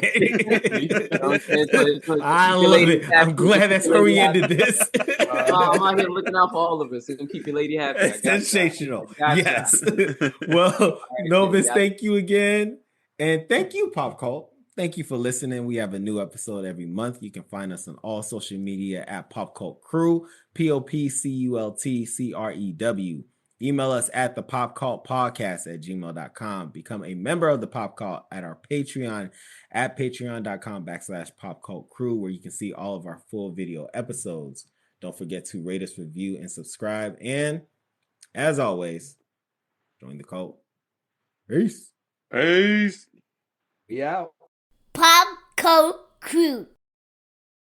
B: I love it. I'm glad that's where we ended this.
D: I'm out here looking out for all of us. It's gonna keep your lady happy. I got
B: Sensational.
D: you.
B: Yes. Well, Novus, thank you again. And thank you, Pop Cult. Thank you for listening. We have a new episode every month. You can find us on all social media at Pop Cult Crew, POPCULTCREW. Email us at the popcultpodcast@gmail.com. Become a member of the Pop Cult at our Patreon at patreon.com/popcultcrew, where you can see all of our full video episodes. Don't forget to rate us, review, and subscribe. And as always, join the cult. Peace.
A: Peace.
C: We out.
G: Pop Cult Crew.